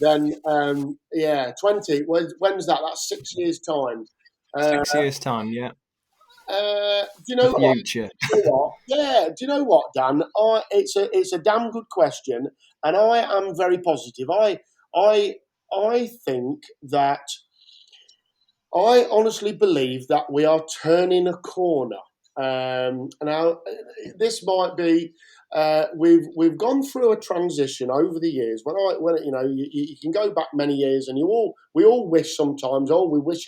then 20. When's that? That's 6 years time. 6 years time. Yeah. Do you know the future? What? Yeah. Do you know what, Dan? It's a damn good question, and I am very positive. I think that I honestly believe that we are turning a corner. Now, this might be we've gone through a transition over the years. When you can go back many years, and we all wish sometimes, we wish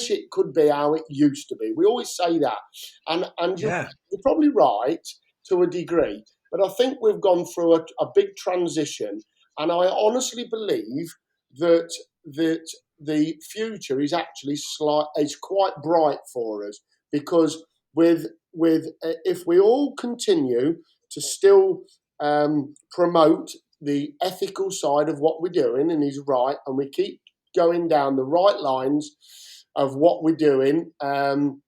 it could be how it used to be. We always say that, and you're probably right to a degree. But I think we've gone through a big transition, and I honestly believe that the future is actually quite bright for us, because with if we all continue to still promote the ethical side of what we're doing, and is right, and we keep going down the right lines of what we're doing, and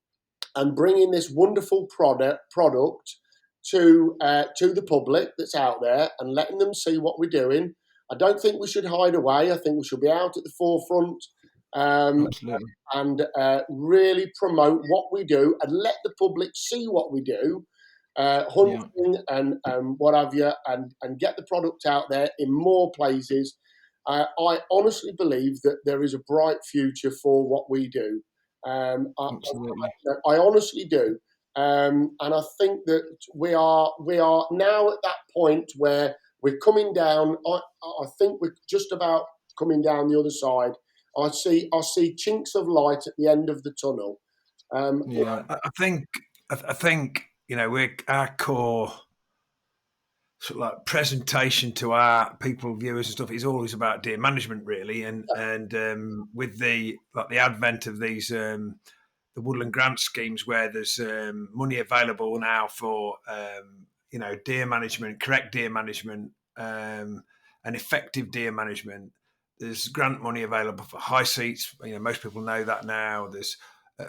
bringing this wonderful product to the public that's out there, and letting them see what we're doing. I don't think we should hide away. I think we should be out at the forefront, and really promote what we do, and let the public see what we do, hunting and what have you, and get the product out there in more places. I honestly believe that there is a bright future for what we do. I honestly do. And I think that we are now at that point where we're coming down. I think we're just about coming down the other side. I see chinks of light at the end of the tunnel. I think we're our core sort of like presentation to our people, viewers and stuff is always about deer management, really, and with the advent of these the woodland grant schemes, where there's money available now for deer management, correct deer management, and effective deer management. There's grant money available for high seats. Most people know that now. There's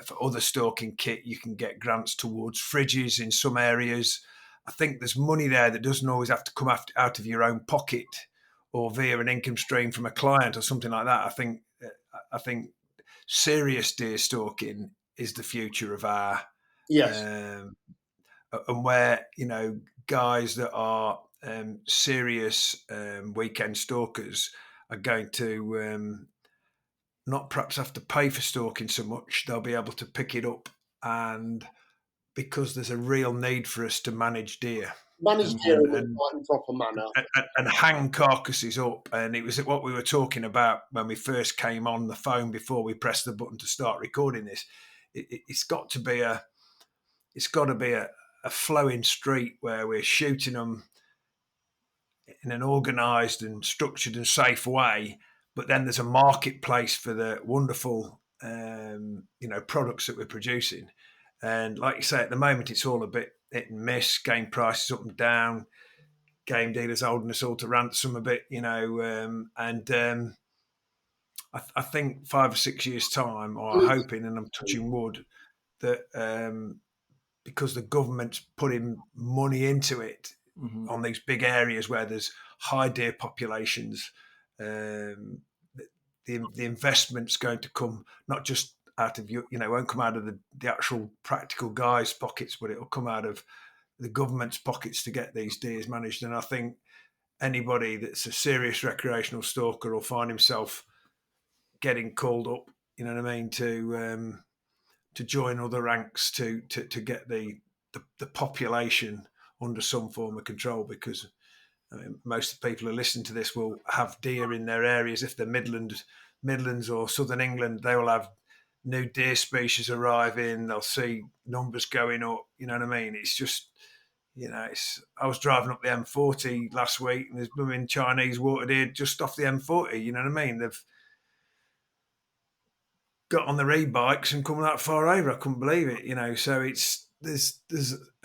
for other stalking kit, you can get grants towards fridges in some areas. I think there's money there that doesn't always have to come out of your own pocket or via an income stream from a client or something like that. I think serious deer stalking is the future of our and where guys that are serious weekend stalkers are going to not perhaps have to pay for stalking so much. They'll be able to pick it up, and because there's a real need for us to manage deer. Manage deer in a proper manner. And hang carcasses up. And it was what we were talking about when we first came on the phone before we pressed the button to start recording this. It's got to be a flowing street where we're shooting them in an organised and structured and safe way, but then there's a marketplace for the wonderful products that we're producing. And like you say, at the moment it's all a bit hit and miss, game prices up and down, game dealers holding us all to ransom a bit, I think 5 or 6 years time, or I'm hoping, and I'm touching wood, that because the government's putting money into it on these big areas where there's high deer populations, the investment's going to come not just out of won't come out of the actual practical guys' pockets, but it'll come out of the government's pockets to get these deers managed. And I think anybody that's a serious recreational stalker will find himself getting called up, you know what I mean, to join other ranks to get the population under some form of control, because I mean, most of the people who listen to this will have deer in their areas. If they're Midlands or Southern England, they will have new deer species arriving. They'll see numbers going up. You know what I mean? It's just, I was driving up the M40 last week, and there's blooming Chinese water deer just off the M40. You know what I mean? They've got on their e-bikes and come that far over. I couldn't believe it. So there's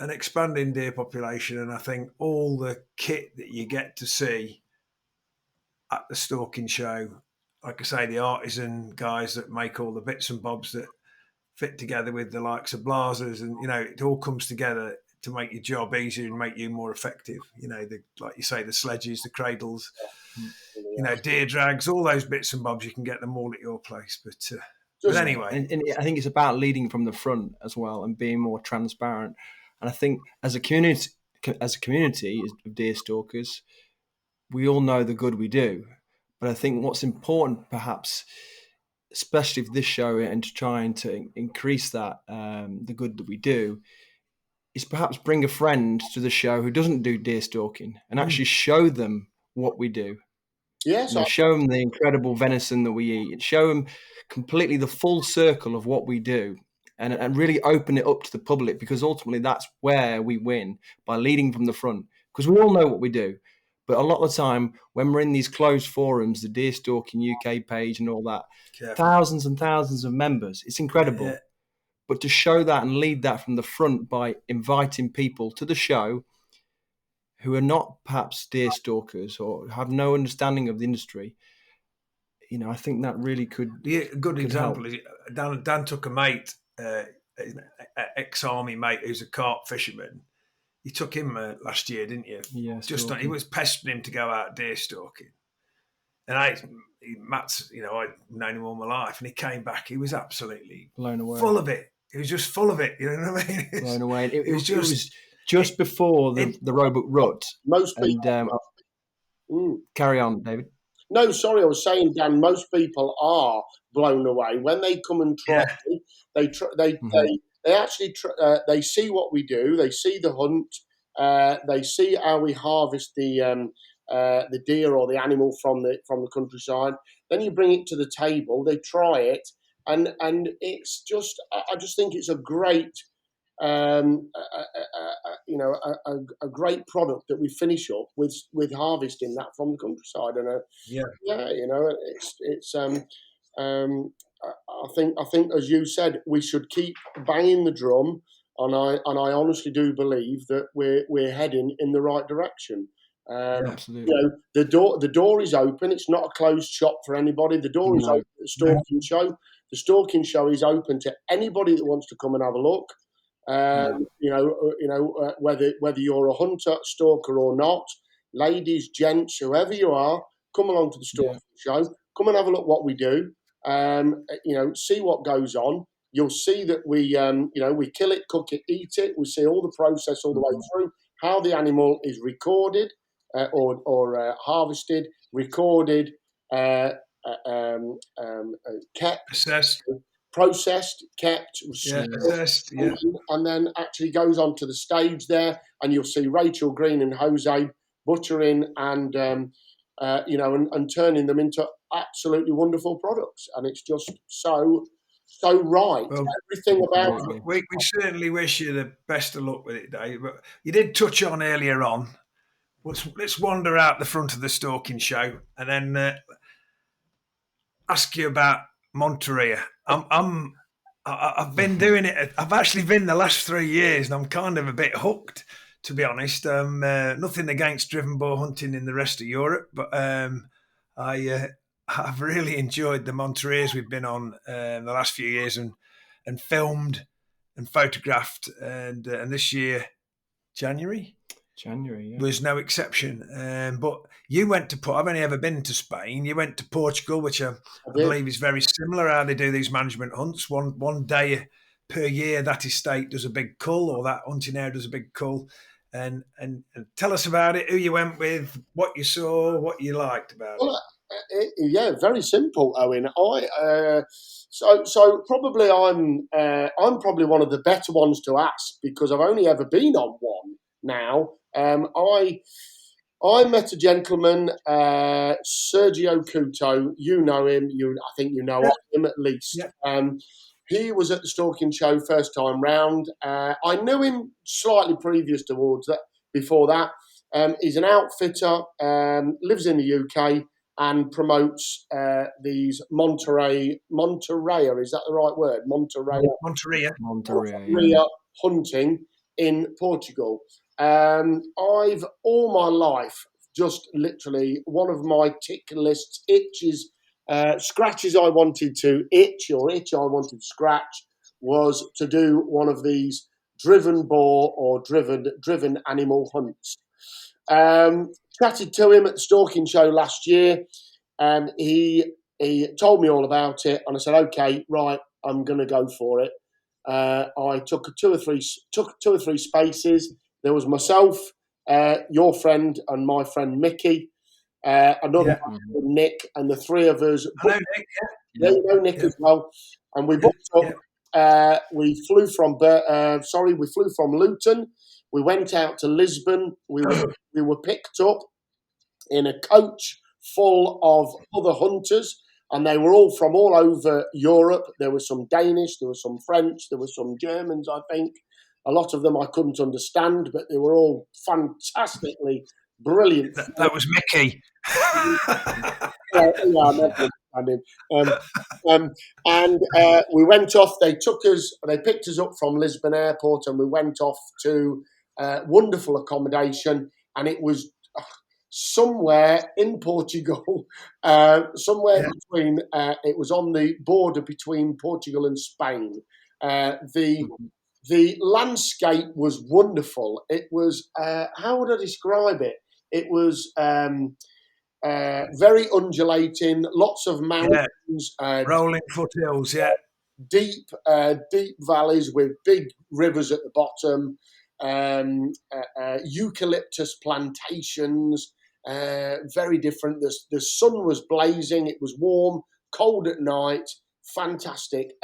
an expanding deer population, and I think all the kit that you get to see at the Stalking Show, like I say, the artisan guys that make all the bits and bobs that fit together with the likes of blazers, and it all comes together to make your job easier and make you more effective. Like you say, the sledges, the cradles, deer drags, all those bits and bobs, you can get them all at your place. But anyway, and I think it's about leading from the front as well and being more transparent. And I think as a community of deer stalkers, we all know the good we do. But I think what's important, perhaps, especially for this show and to trying to increase that, the good that we do, is perhaps bring a friend to the show who doesn't do deer stalking and actually show them what we do. Yes, show them the incredible venison that we eat. Show them completely the full circle of what we do, and really open it up to the public, because ultimately that's where we win, by leading from the front. Because we all know what we do, but a lot of the time when we're in these closed forums, the Deer Stalking UK page and all that, thousands and thousands of members, it's incredible. Yeah. But to show that and lead that from the front by inviting people to the show who are not perhaps deer stalkers or have no understanding of the industry, I think that really could. Yeah, a good example help. Is Dan took a mate, ex-army mate who's a carp fisherman. You took him last year, didn't you? Yeah. He was pestering him to go out deer stalking, and Matt's, I've known him all my life, and he came back. He was absolutely blown away, full of it. He was just full of it. You know what I mean? Blown away. It was just before the Roebuck Rut. Most people. Carry on, David. No, sorry, I was saying, Dan, most people are blown away when they come and try. Yeah. They actually they see what we do. They see the hunt. They see how we harvest the deer or the animal from the countryside. Then you bring it to the table. They try it, and it's just. I just think it's a great. A great product that we finish up with harvesting that from the countryside, and I think as you said, we should keep banging the drum, and I honestly do believe that we're heading in the right direction. Absolutely. The door is open. It's not a closed shop for anybody. The door is open at the Stalking Show. The Stalking Show is open to anybody that wants to come and have a look. Whether you're a hunter, stalker or not, ladies, gents, whoever you are, come along to the Stalking Show. Come and have a look what we do. See what goes on. You'll see that we kill it, cook it, eat it. We see all the process all the way through, how the animal is recorded or harvested, recorded, kept, assessed. Processed, kept, assessed, and then actually goes on to the stage there, and you'll see Rachel Green and Jose butchering and turning them into absolutely wonderful products, and it's just so right. Well, everything about it. We certainly wish you the best of luck with it, Dave. But you did touch on earlier on. Let's wander out the front of the Stalking Show and then ask you about Monteria. I've been doing it. I've actually been the last 3 years, and I'm kind of a bit hooked, to be honest. Nothing against driven boar hunting in the rest of Europe, but I've really enjoyed the Monterias we've been on the last few years and filmed and photographed. And this year, January, January, yeah. was no exception. But you went to I've only ever been to Spain. You went to Portugal, which I believe is very similar. How they do these management hunts, one day per year, that estate does a big cull, or that hunting area does a big cull. And tell us about it. Who you went with, what you saw, what you liked about it. Yeah, very simple, Owen. So probably I'm probably one of the better ones to ask because I've only ever been on one now. I met a gentleman, Sergio Couto. You know him. I think you know of him at least. Yeah. He was at the Stalking Show first time round. I knew him slightly previous towards that. Before that, he's an outfitter, lives in the UK, and promotes these Monteria. Is that the right word? Monteria hunting in Portugal. I've all my life just literally one of my tick lists itches, scratches I wanted to itch or itch I wanted to scratch was to do one of these driven boar or driven animal hunts. Chatted to him at the Stalking Show last year, and he told me all about it, and I said, "Okay, right, I'm going to go for it." I took two or three spaces. There was myself, your friend, and my friend Mickey, another man called Nick, and the three of us. I know Nick. Yeah, you know Nick as well. And we booked up. We flew from Luton. We went out to Lisbon. We were picked up in a coach full of other hunters, and they were all from all over Europe. There was some Danish, there was some French, there were some Germans, I think. A lot of them I couldn't understand, but they were all fantastically brilliant. That was Mickey. I never understand him. And we went off. They picked us up from Lisbon Airport, and we went off to wonderful accommodation. And it was somewhere in Portugal, between. It was on the border between Portugal and Spain. The landscape was wonderful. It was how would I describe it? It was very undulating, lots of mountains, rolling foothills, deep valleys with big rivers at the bottom, eucalyptus plantations, very different. The sun was blazing, it was warm, cold at night, fantastic.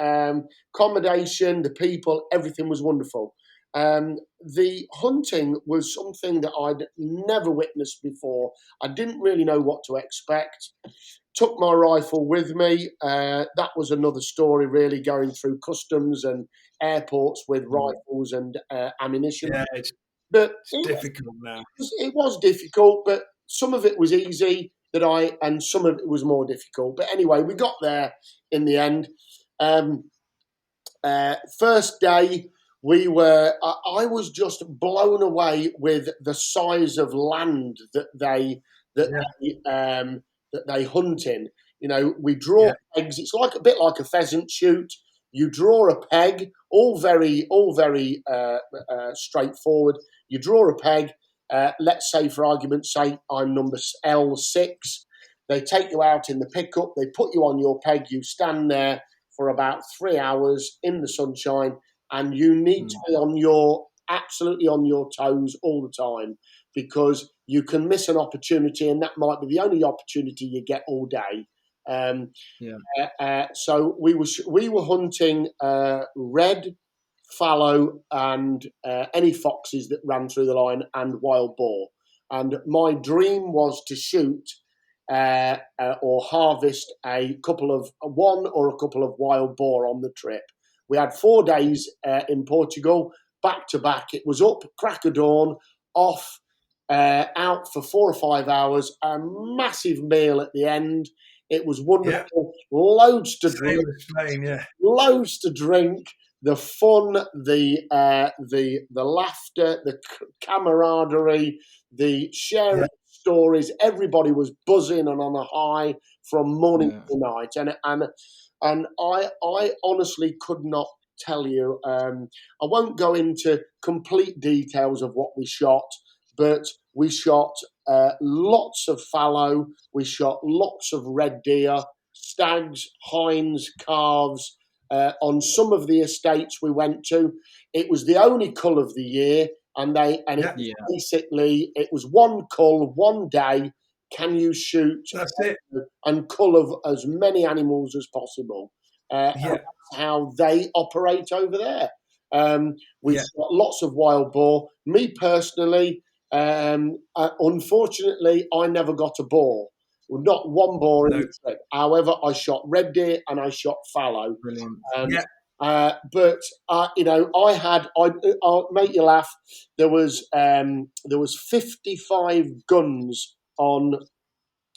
Accommodation, the people, everything was wonderful. The hunting was something that I'd never witnessed before. I didn't really know what to expect. Took my rifle with me. That was another story, really, going through customs and airports with rifles and ammunition. Yeah, it's difficult now. It was difficult, but some of it was easy and some of it was more difficult. But anyway, we got there in the end. First day, I was just blown away with the size of land that they hunt in. You know, we draw pegs. It's a bit like a pheasant shoot. You draw a peg, all very straightforward. You draw a peg. Let's say, for argument's sake, I'm number L6. They take you out in the pickup. They put you on your peg. You stand there for about 3 hours in the sunshine, and you need to be absolutely on your toes all the time, because you can miss an opportunity, and that might be the only opportunity you get all day. So we were hunting red, fallow, and any foxes that ran through the line, and wild boar. And my dream was to shoot or harvest one or a couple of wild boar on the trip. We had 4 days in Portugal, back to back. It was up, crack of dawn, off, out for 4 or 5 hours, a massive meal at the end. It was wonderful. Loads to drink. Loads to drink. The fun, the laughter, the camaraderie, the sharing stories. Everybody was buzzing and on a high from morning to night. And I honestly could not tell you. I won't go into complete details of what we shot, but we shot lots of fallow. We shot lots of red deer, stags, hinds, calves. On some of the estates we went to, it was the only cull of the year, and basically it was one cull, one day. Can you shoot? That's it. And cull of as many animals as possible. And that's how they operate over there. We've got lots of wild boar. Me personally, unfortunately, I never got a boar. Well, not one boar in the trip. However, I shot red deer and I shot fallow. Brilliant. But I'll make you laugh. There was 55 guns on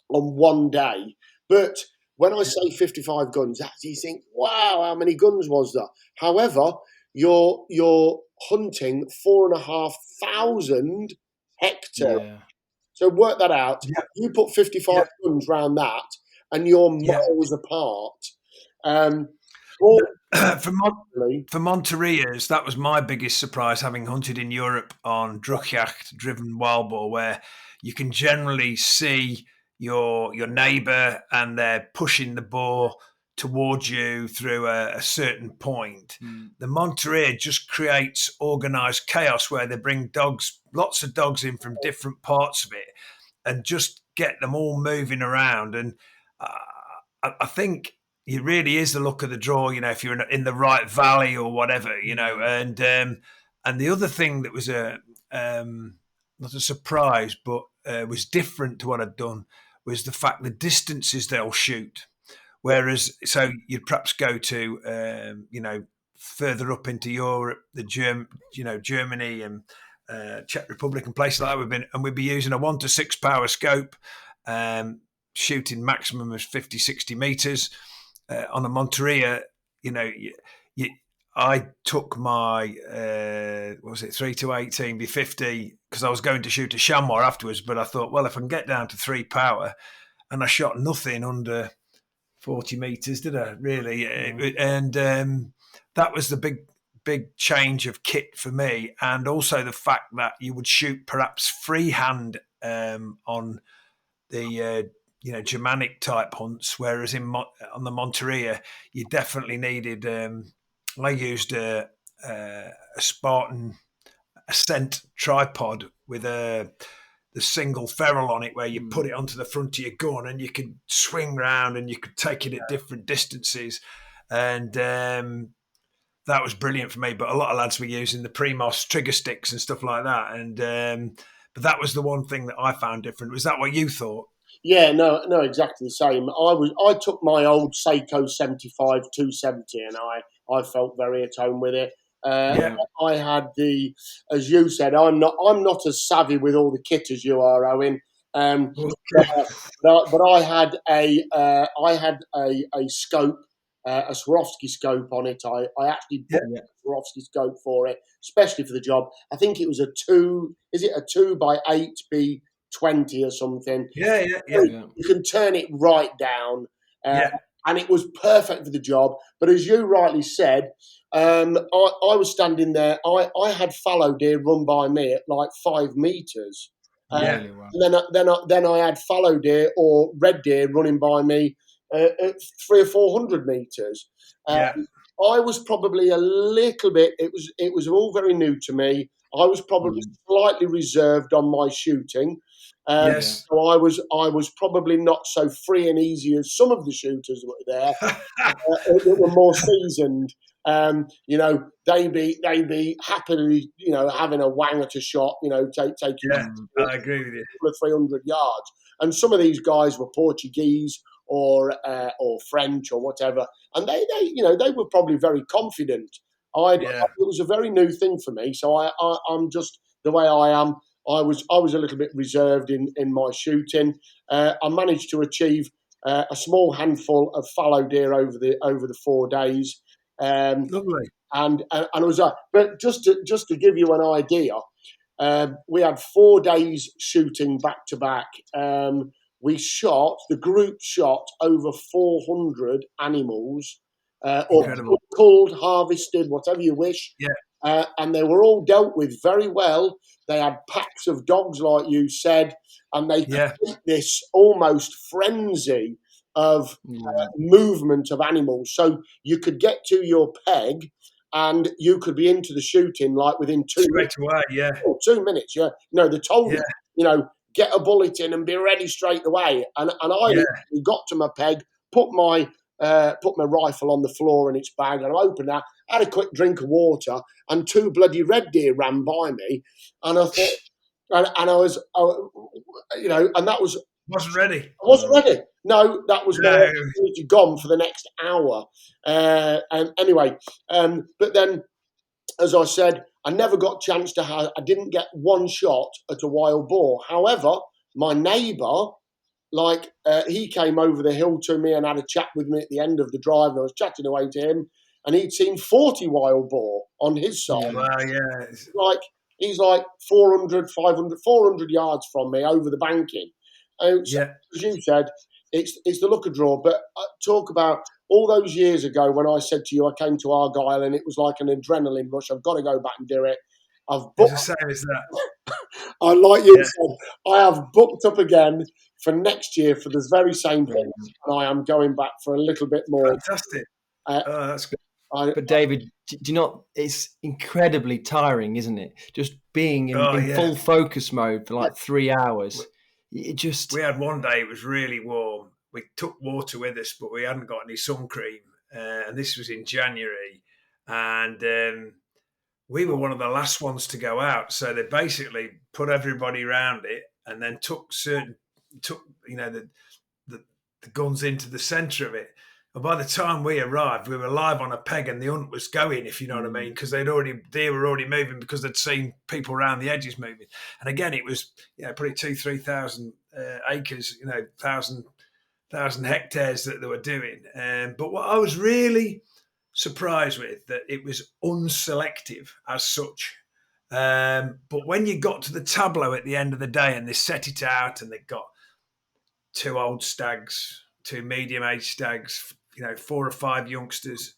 one day. But when I say 55 guns, you think, wow, how many guns was there? However, you're hunting 4,500 hectares. Yeah. So work that out. Yeah. You put 55 guns round that, and you're miles apart. For Monterias, that was my biggest surprise, having hunted in Europe on Drukjacht, driven wild boar, where you can generally see your neighbour and they're pushing the boar towards you through a certain point. The Monteria just creates organised chaos where they bring dogs, lots of dogs in from different parts of it, and just get them all moving around. And I think it really is the luck of the draw, if you're in the right valley or whatever, And the other thing that was not a surprise, but was different to what I'd done, was the fact the distances they'll shoot. Whereas, so you'd perhaps go to, further up into Europe, Germany and Czech Republic and places like that. We'd be using a 1 to 6 power scope, shooting maximum of 50, 60 meters. On a Monteria, I took my 3 to 18 B50 because I was going to shoot a chamois afterwards, but I thought, well, if I can get down to 3 power, and I shot nothing under 40 meters, did I really? And that was the big change of kit for me, and also the fact that you would shoot perhaps freehand on the Germanic type hunts, whereas on the Monteria you definitely needed. I used a Spartan Ascent tripod with the single ferrule on it, where you put it onto the front of your gun and you could swing round and you could take it at different distances, and that was brilliant for me. But a lot of lads were using the Primos trigger sticks and stuff like that, and but that was the one thing that I found different. Was that what you thought? Yeah, no, exactly the same. I took my old Seiko 75 270, and I felt very at home with it. I had as you said, I'm not as savvy with all the kit as you are, Owen. But I had a scope, a Swarovski scope on it. I actually bought a Swarovski scope for it, especially for the job. I think it was a 2 by 8 B20 or something. You can turn it right down. And it was perfect for the job. But as you rightly said, I was standing there. I had fallow deer run by me at like 5 meters. Really? Wow. And then I had fallow deer or red deer running by me at 300 or 400 meters. I was probably a little bit. It was all very new to me. I was probably slightly reserved on my shooting. So I was probably not so free and easy as some of the shooters were there that were more seasoned. They'd be happily, having a wang at a shot, taking I agree with you. 300 yards. And some of these guys were Portuguese or French or whatever, and they were probably very confident. It was a very new thing for me, so I'm just the way I am. I was a little bit reserved in my shooting. I managed to achieve a small handful of fallow deer over the 4 days. Lovely. And I was but just to give you an idea, we had 4 days shooting back to back. The group shot over 400 animals, or culled, harvested, whatever you wish. and they were all dealt with very well. They had packs of dogs, like you said, and they create this almost frenzy of movement of animals. So you could get to your peg and you could be into the shooting like within 2 minutes. Straight away, yeah. Oh, 2 minutes, yeah. No, they told me, get a bullet in and be ready straight away. And I got to my peg, put my rifle on the floor in its bag, and I opened that, had a quick drink of water, and 2 bloody red deer ran by me, and I thought, and I was, and that was. Wasn't ready. I wasn't ready. No, that was gone for the next hour. And anyway, but then, as I said, I never got a chance I didn't get one shot at a wild boar. However, my neighbour, he came over the hill to me and had a chat with me at the end of the drive, and I was chatting away to him, and he'd seen 40 wild boar on his side. Wow, yeah. He's like 400 yards from me over the banking. As you said, it's the luck of draw. But talk about all those years ago when I said to you I came to Argyle and it was like an adrenaline rush. I've got to go back and do it. It's the same as that. I like you said, I have booked up again for next year for the very same thing, and I am going back for a little bit more. Fantastic. That's good. But David, do you not? It's incredibly tiring, isn't it? Just being in full focus mode for like 3 hours. We had one day it was really warm. We took water with us, but we hadn't got any sun cream, and this was in January, and we were one of the last ones to go out. So they basically put everybody around it, and then took the guns into the centre of it. And by the time we arrived, we were live on a peg, and the hunt was going, if you know what I mean, because deer were already moving because they'd seen people around the edges moving. And again, it was probably 2,000-3,000 acres, 1,000 hectares that they were doing. But what I was really surprised with, that it was unselective as such. But when you got to the tableau at the end of the day, and they set it out, and they got 2 old stags, 2 medium-aged stags, 4 or 5 youngsters,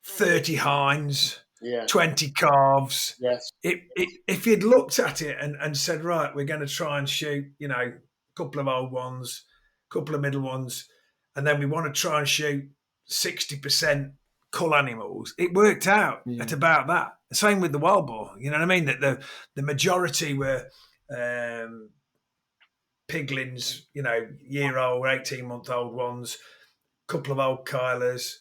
30 hinds, 20 calves. Yes. If you'd looked at it and said, right, we're going to try and shoot, a couple of old ones, a couple of middle ones, and then we want to try and shoot 60% cull animals, it worked out at about that. The same with the wild boar. You know what I mean? That the majority were piglins, year-old, 18-month-old ones, couple of old Kylers,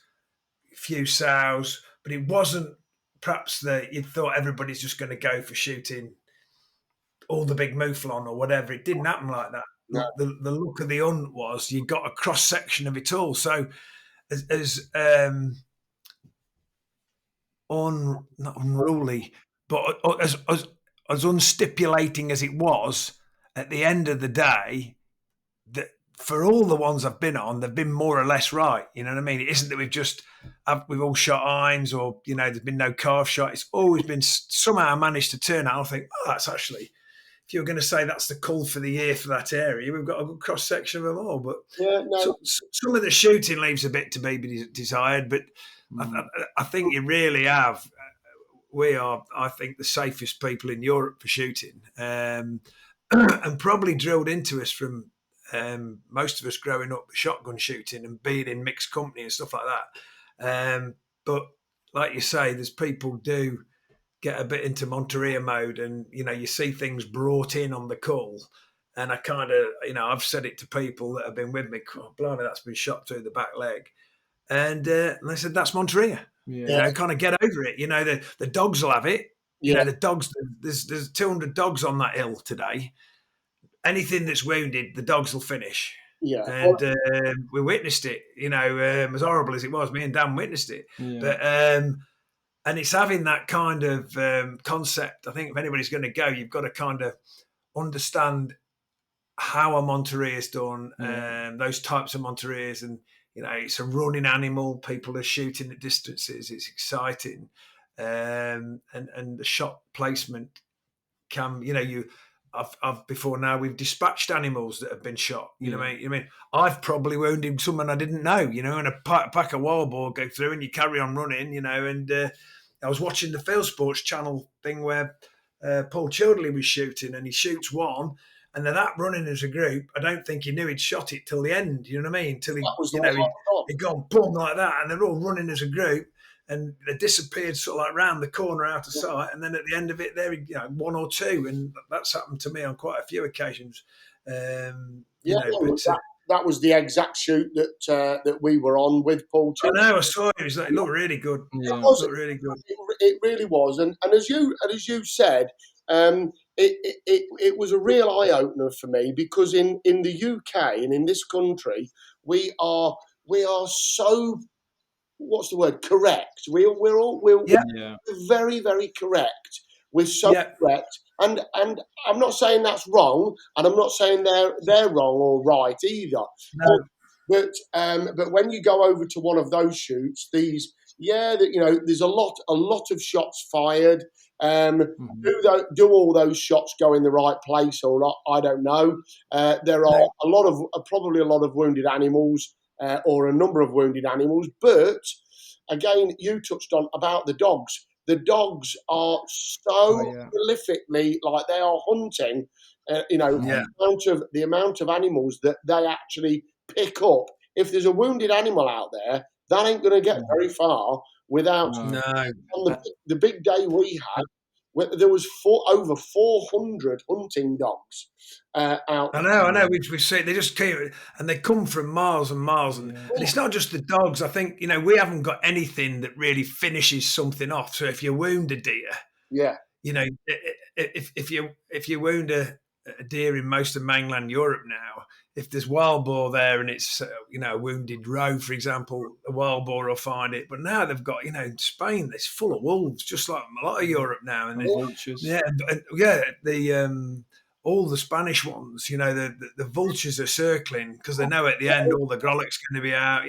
a few sows, but it wasn't perhaps that you thought everybody's just going to go for shooting all the big mouflon or whatever. It didn't happen like that. No. The look of the hunt was you got a cross-section of it all. So as not unruly, but as unstipulating as it was, at the end of the day, that for all the ones I've been on, they've been more or less right. You know what I mean? It isn't that we've all shot hinds or, there's been no calf shot. It's always been somehow managed to turn out. I think, that's actually, if you're going to say that's the cull for the year for that area, we've got a good cross section of them all. But some of the shooting leaves a bit to be desired. But I think you really have. We are, I think, the safest people in Europe for shooting, and probably drilled into us from most of us growing up shotgun shooting and being in mixed company and stuff like that. But like you say, there's people do get a bit into Monteria mode, and you see things brought in on the cull. And I kind of, I've said it to people that have been with me, oh, blimey, that's been shot through the back leg. And they said, that's Monteria. Kind of get over it. The dogs will have it. The dogs, there's 200 dogs on that hill today. Anything that's wounded, the dogs will finish. Yeah. And we witnessed it, as horrible as it was, me and Dan witnessed it. Yeah. But, and it's having that kind of concept. I think if anybody's going to go, you've got to kind of understand how a Monteria is done, those types of Monterias. And, it's a running animal. People are shooting at distances. It's exciting. And the shot placement can, I've before now we've dispatched animals that have been shot. You know what I mean? I've probably wounded someone I didn't know. And a pack of wild boar go through, and you carry on running. And I was watching the Field Sports Channel thing where Paul Childerley was shooting, and he shoots one, and they're that running as a group. I don't think he knew he'd shot it till the end. You know what I mean? Till he'd gone boom like that, and they're all running as a group, and they disappeared sort of like round the corner out of sight, and then at the end of it, there, one or two, and that's happened to me on quite a few occasions. That was the exact shoot that we were on with Paul Childerley. I know, I saw it. It looked really good. Yeah. It looked really good. It really was, and as you said, it was a real eye opener for me, because in the UK and in this country we are so, what's the word, correct. We're very, very correct. We're so correct, and I'm not saying that's wrong, and I'm not saying they're wrong or right either. No. But when you go over to one of those shoots, there's a lot of shots fired. Do all those shots go in the right place or not? I don't know. There are probably a lot of wounded animals, or a number of wounded animals. But again, you touched on about the dogs. The dogs are so prolifically, like, they are hunting. The amount of animals that they actually pick up. If there's a wounded animal out there, that ain't going to get very far without. No. On the big day we had, there was over 400 hunting dogs out. I know. We see they just came, and they come from miles and miles, and it's not just the dogs. I think we haven't got anything that really finishes something off. So if you wound a deer, if you wound a deer in most of mainland Europe now, if there's wild boar there and it's a wounded roe, for example, a wild boar will find it. But now they've got in Spain, it's full of wolves, just like a lot of Europe now, and vultures. All the Spanish ones, the vultures are circling because they know at the end all the Grolic's going to be out.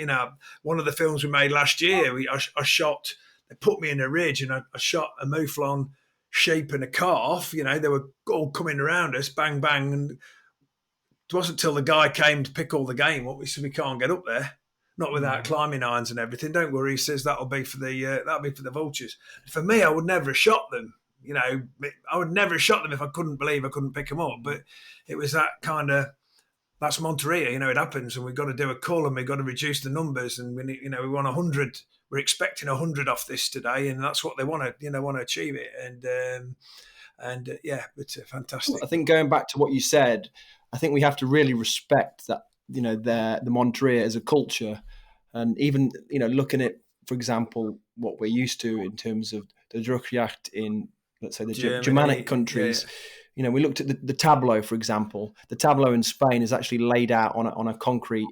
One of the films we made last year, I shot. They put me in a ridge, and I shot a mouflon sheep and a calf. They were all coming around us, bang bang, and it wasn't till the guy came to pick all the game up. We said we can't get up there, not without climbing irons and everything. Don't worry, he says that'll be for the vultures. For me, I would never have shot them. I would never have shot them if I couldn't believe I couldn't pick them up. But it was that kind of, that's Monteria. It happens, and we've got to do a cull, and we've got to reduce the numbers, and we want 100. We're expecting 100 off this today, and that's what they want to achieve it. And it's fantastic. I think going back to what you said, I think we have to really respect that, the Monteria as a culture, and even, looking at, for example, what we're used to in terms of the Drukjagd in, let's say, the Germanic countries. We looked at the tableau, for example. The tableau in Spain is actually laid out on a concrete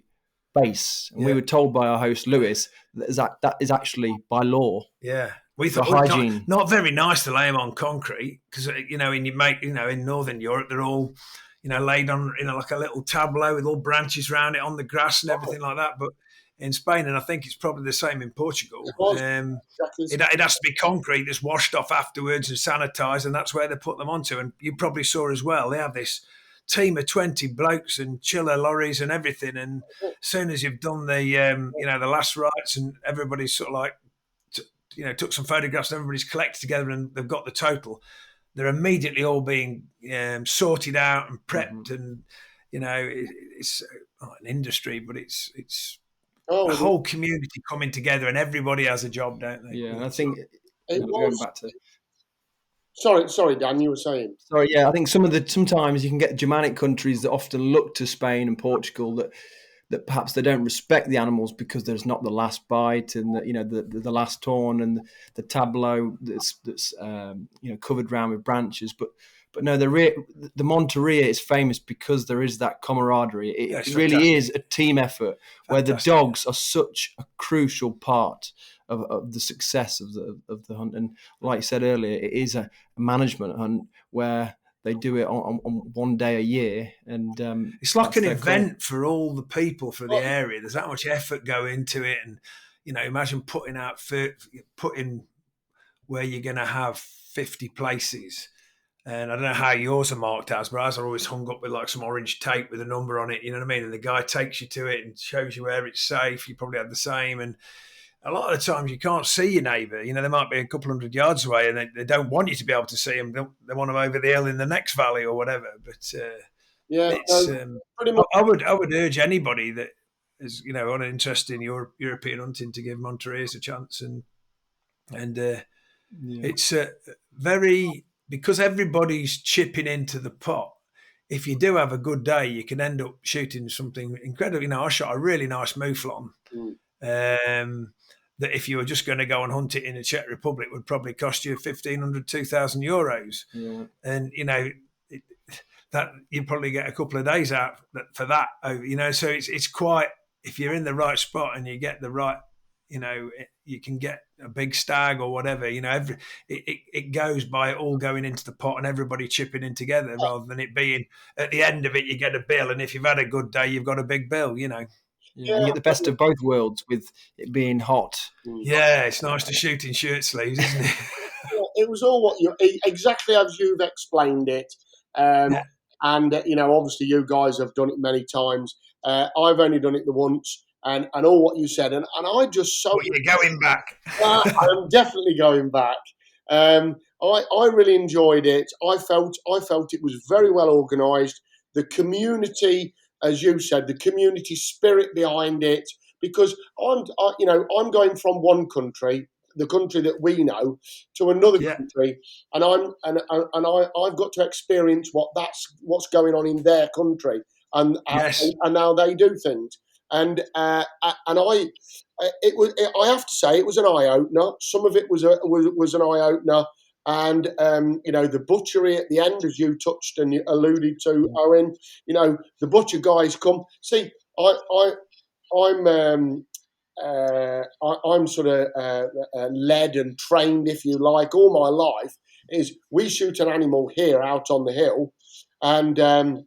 base, and we were told by our host Lewis that is actually by law. Yeah. We thought hygiene. Not very nice to lay them on concrete, because in Northern Europe they're all laid on like a little tableau with all branches around it on the grass and everything like that. But in Spain, and I think it's probably the same in Portugal, it has to be concrete that's washed off afterwards and sanitised, and that's where they put them onto. And you probably saw as well, they have this team of 20 blokes and chiller lorries and everything. And as soon as you've done the last rites, and everybody's sort of like, took some photographs and everybody's collected together and they've got the total, they're immediately all being sorted out and prepped. And it's not an industry, but it's a whole community coming together, and everybody has a job, don't they? Yeah, I think going back to. Sorry, Dan, you were saying. Sorry, yeah, I think sometimes you can get Germanic countries that often look to Spain and Portugal that perhaps they don't respect the animals because there's not the last bite and the last torn and the tableau that's covered around with branches. But no, the Monteria is famous because there is that camaraderie. It really is a team effort where the dogs are such a crucial part of the success of the hunt. And like you said earlier, it is a management hunt where they do it on one day a year, and it's like an event for all the people for the area. There's that much effort go into it, and imagine putting where you're going to have 50 places. And I don't know how yours are marked as, but ours are always hung up with like some orange tape with a number on it. You know what I mean? And the guy takes you to it and shows you where it's safe. You probably had the same, and a lot of the times you can't see your neighbour. You know, they might be a couple hundred yards away, and they don't want you to be able to see them. They want them over the hill in the next valley or whatever. But it's pretty much. I would urge anybody that is, you know, on an interest in European hunting to give Monteria a chance, and it's very, because everybody's chipping into the pot. If you do have a good day, you can end up shooting something incredible. You know, I shot a really nice mouflon. That if you were just going to go and hunt it in the Czech Republic would probably cost you 1,500, 2,000 euros. Yeah. And, you know, that you probably get a couple of days out for that, you know, so it's quite, if you're in the right spot and you get the right, you know, you can get a big stag or whatever, you know, it goes by all going into the pot and everybody chipping in together rather than it being at the end of it, you get a bill. And if you've had a good day, you've got a big bill, you know. Yeah, you get the best of both worlds with it being hot. Yeah, it's nice to shoot in shirt sleeves, isn't it? It was all exactly as you've explained it. And, you know, obviously you guys have done it many times. I've only done it the once, and all what you said. And I just so... Well, you're going back. I'm definitely going back. I really enjoyed it. I felt it was very well organised. The community, as you said, the community spirit behind it, because I'm going from one country, the country that we know, to another country, and I've got to experience what's going on in their country and how they do things, and I have to say it was an eye opener. Some of it was an eye opener. And, you know, the butchery at the end, as you touched and you alluded to, Owen, you know, the butcher guys come. See, I'm sort of led and trained, if you like, all my life, is we shoot an animal here out on the hill, and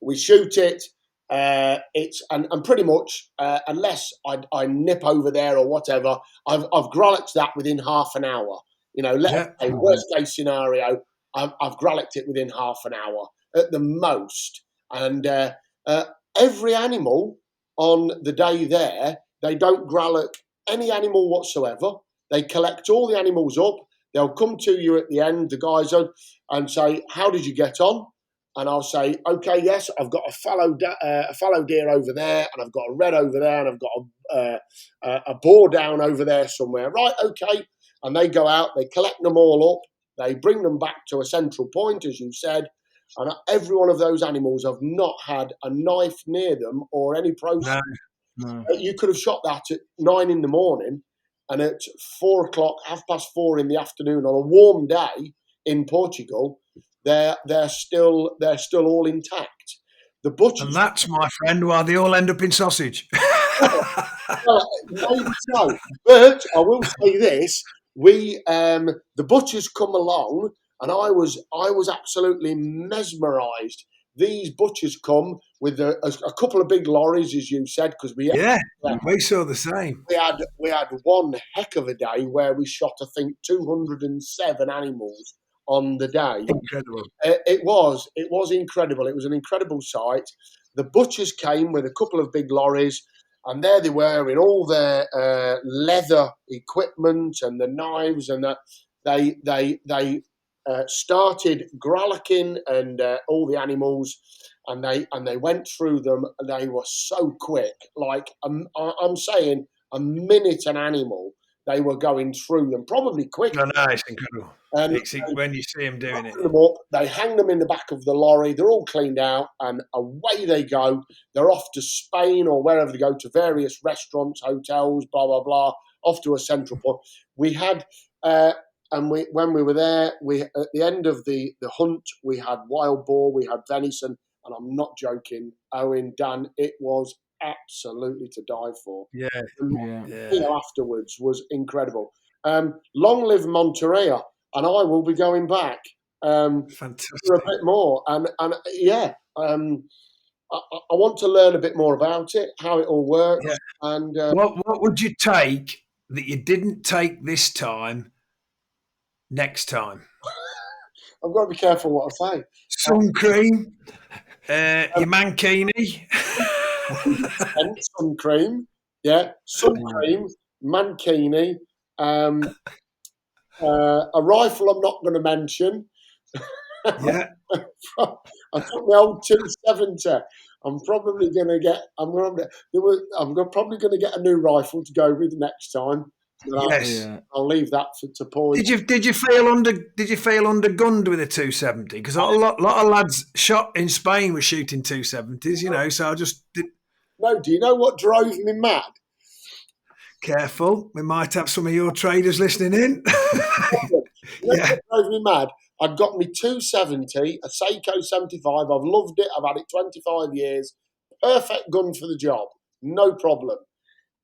we shoot it. And pretty much, unless I nip over there or whatever, I've grollocked that within half an hour. You know, let's say worst case scenario, I've grollocked it within half an hour at the most. And every animal on the day there, they don't grollock any animal whatsoever. They collect all the animals up. They'll come to you at the end, the guys, and say, "How did you get on?" And I'll say, "Okay, yes, I've got a fallow deer over there, and I've got a red over there, and I've got a boar down over there somewhere." Right, okay. And they go out, they collect them all up, they bring them back to a central point, as you said, and every one of those animals have not had a knife near them or any process. No. You could have shot that at 9 a.m, and at 4 o'clock, 4:30 in the afternoon on a warm day in Portugal, they're still all intact. The butchers, and that's, my friend, why they all end up in sausage. Well, maybe so. But I will say this: the butchers come along, and I was absolutely mesmerised. These butchers come with a couple of big lorries, as you said, because we saw the same. We had one heck of a day where we shot, I think, 207 animals on the day. Incredible. It was incredible. It was an incredible sight. The butchers came with a couple of big lorries, and there they were in all their leather equipment and the knives, and they started grollicking and all the animals, and they went through them. And they were so quick, like I'm saying, a minute an animal. They were going through them, probably quicker. No, it's incredible. And when you see them doing it, them up, they hang them in the back of the lorry. They're all cleaned out, and away they go. They're off to Spain or wherever they go, to various restaurants, hotels, blah blah blah, off to a central point. We had, when we were there, at the end of the hunt, we had wild boar, we had venison, and I'm not joking, Owen, Dan, it was absolutely to die for. Yeah. Afterwards was incredible. Long live Monteria, and I will be going back Fantastic. for a bit more. And I want to learn a bit more about it, how it all works. Yeah. And what would you take that you didn't take this time? Next time, I've got to be careful what I say. Sun cream, your mankini. Sun cream, sun cream, mankini, a rifle I'm not going to mention. Yeah. I took my old 270. I'm probably going to get. Probably going to get a new rifle to go with next time. Yes. I'll leave that to Paul. Did you feel undergunned with a 270? Because a lot of lads shot in Spain were shooting 270s. You know, so I just did. No, do you know what drove me mad? Careful, we might have some of your traders listening in. What drove me mad? I'd got me 270, a Seiko 75. I've loved it. I've had it 25 years. Perfect gun for the job, no problem.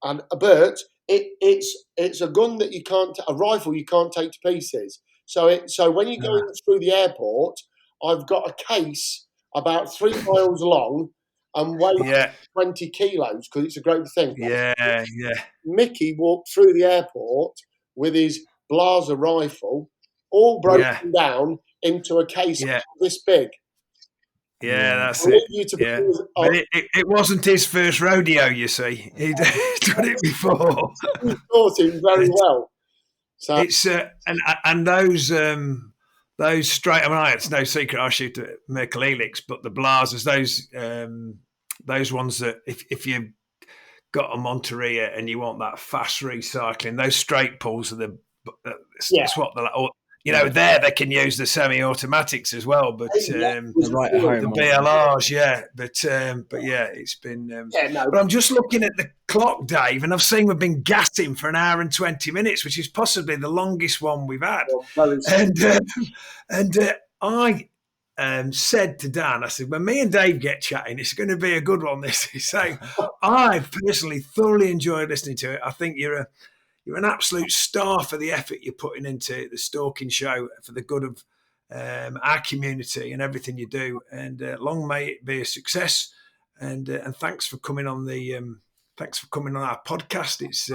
But it's a gun that you can't, a rifle you can't take to pieces. So when you're going through the airport, I've got a case about 3 miles long and weighs 20 kilos because it's a great thing. Yeah. Mickey walked through the airport with his Blaser rifle, all broken down into a case this big. Yeah, that's it. But it wasn't his first rodeo, you see. He'd done it before. He taught him very well. So it's and those straight. I mean, it's no secret. I shoot at Merkel Helix, but the Blasers, those ones that if you got a Monteria and you want that fast recycling, those straight pulls are it's what there they can use the semi-automatics as well, but the BLRs, but it's been. But I'm just looking at the clock, Dave, and I've seen we've been gassing for an hour and 20 minutes, which is possibly the longest one we've had. I said to Dan, I said, when me and Dave get chatting, it's going to be a good one. This is saying, I've personally thoroughly enjoyed listening to it. I think you're an absolute star for the effort you're putting into the Stalking Show for the good of our community and everything you do. And long may it be a success. And thanks for coming on our podcast. It's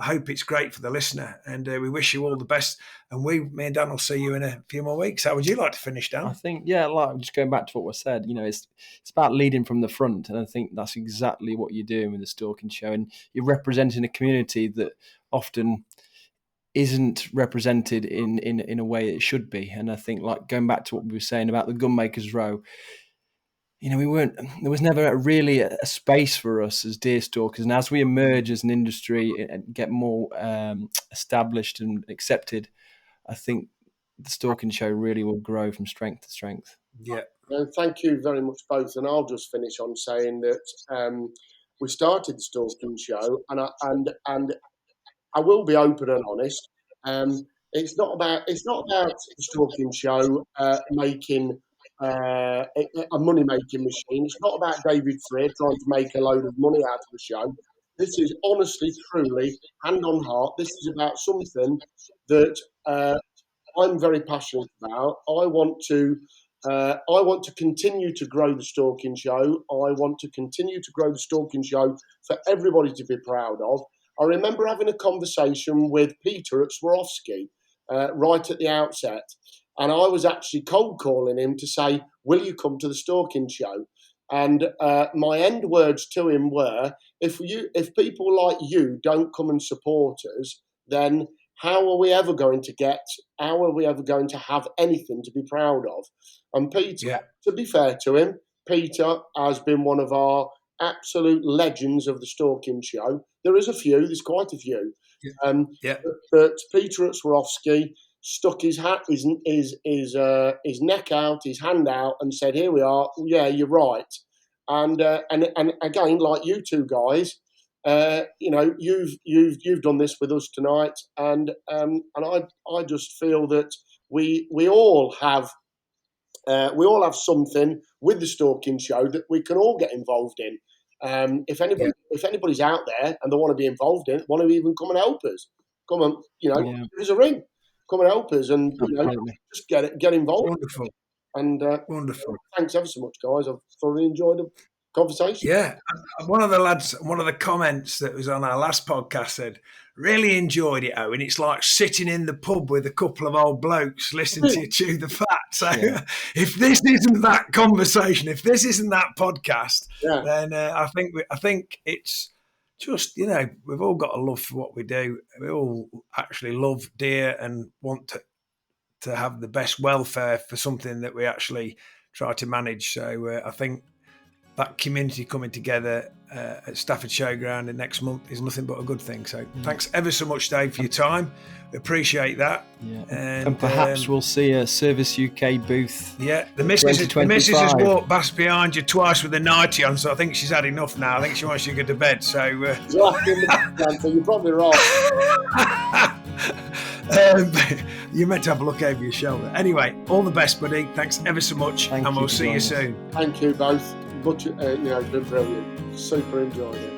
I hope it's great for the listener, and we wish you all the best. And me and Dan will see you in a few more weeks. How would you like to finish, Dan? I think, just going back to what was said, it's about leading from the front, and I think that's exactly what you're doing with the Stalking Show, and you're representing a community that often isn't represented in a way it should be. And I think, like, going back to what we were saying about the Gunmakers Row, there was never really a space for us as deer stalkers. And as we emerge as an industry and get more established and accepted, I think the Stalking Show really will grow from strength to strength. Yeah. Thank you very much, both. And I'll just finish on saying that we started the Stalking Show, and I will be open and honest. It's not about the Stalking Show making a money-making machine. It's not about David Freer trying to make a load of money out of the show. This is honestly, truly, hand on heart. This is about something that I'm very passionate about. I want to continue to grow the Stalking Show. I want to continue to grow the Stalking Show for everybody to be proud of. I remember having a conversation with Peter at Swarovski right at the outset. And I was actually cold calling him to say, will you come to the Stalking Show? And my end words to him were, if people like you don't come and support us, then how are we ever going to have anything to be proud of? And Peter, to be fair to him, Peter has been one of our absolute legends of the Stalking Show. There's quite a few. But Peter at Swarovski stuck his neck out, his hand out, and said, "Here we are. Yeah, you're right." And again, like you two guys, you've done this with us tonight, and I just feel that we all have something with the Stalking Show that we can all get involved in. If anybody's out there and they want to be involved in it, want to even come and help us, come on, give us a ring. Come and help us, and just get involved. Wonderful, and wonderful. Thanks ever so much, guys. I've thoroughly enjoyed the conversation. Yeah, one of the comments that was on our last podcast said, "Really enjoyed it, Owen. It's like sitting in the pub with a couple of old blokes listening to you chew the fat." So, if this isn't that conversation, if this isn't that podcast, then I think it's just, we've all got a love for what we do. We all actually love deer and want to have the best welfare for something that we actually try to manage. So I think that community coming together at Stafford Showground next month is nothing but a good thing. So thanks ever so much, Dave, for your time. We appreciate that. Yeah. And perhaps we'll see a Service UK booth. Yeah, the missus has walked past behind you twice with a nightie on, so I think she's had enough now. I think she wants you to go to bed. So you're probably right. You're meant to have a look over your shoulder. Anyway, all the best, buddy. Thanks ever so much, and we'll see you soon. Thank you both. Much, it's been brilliant. Super enjoyed it.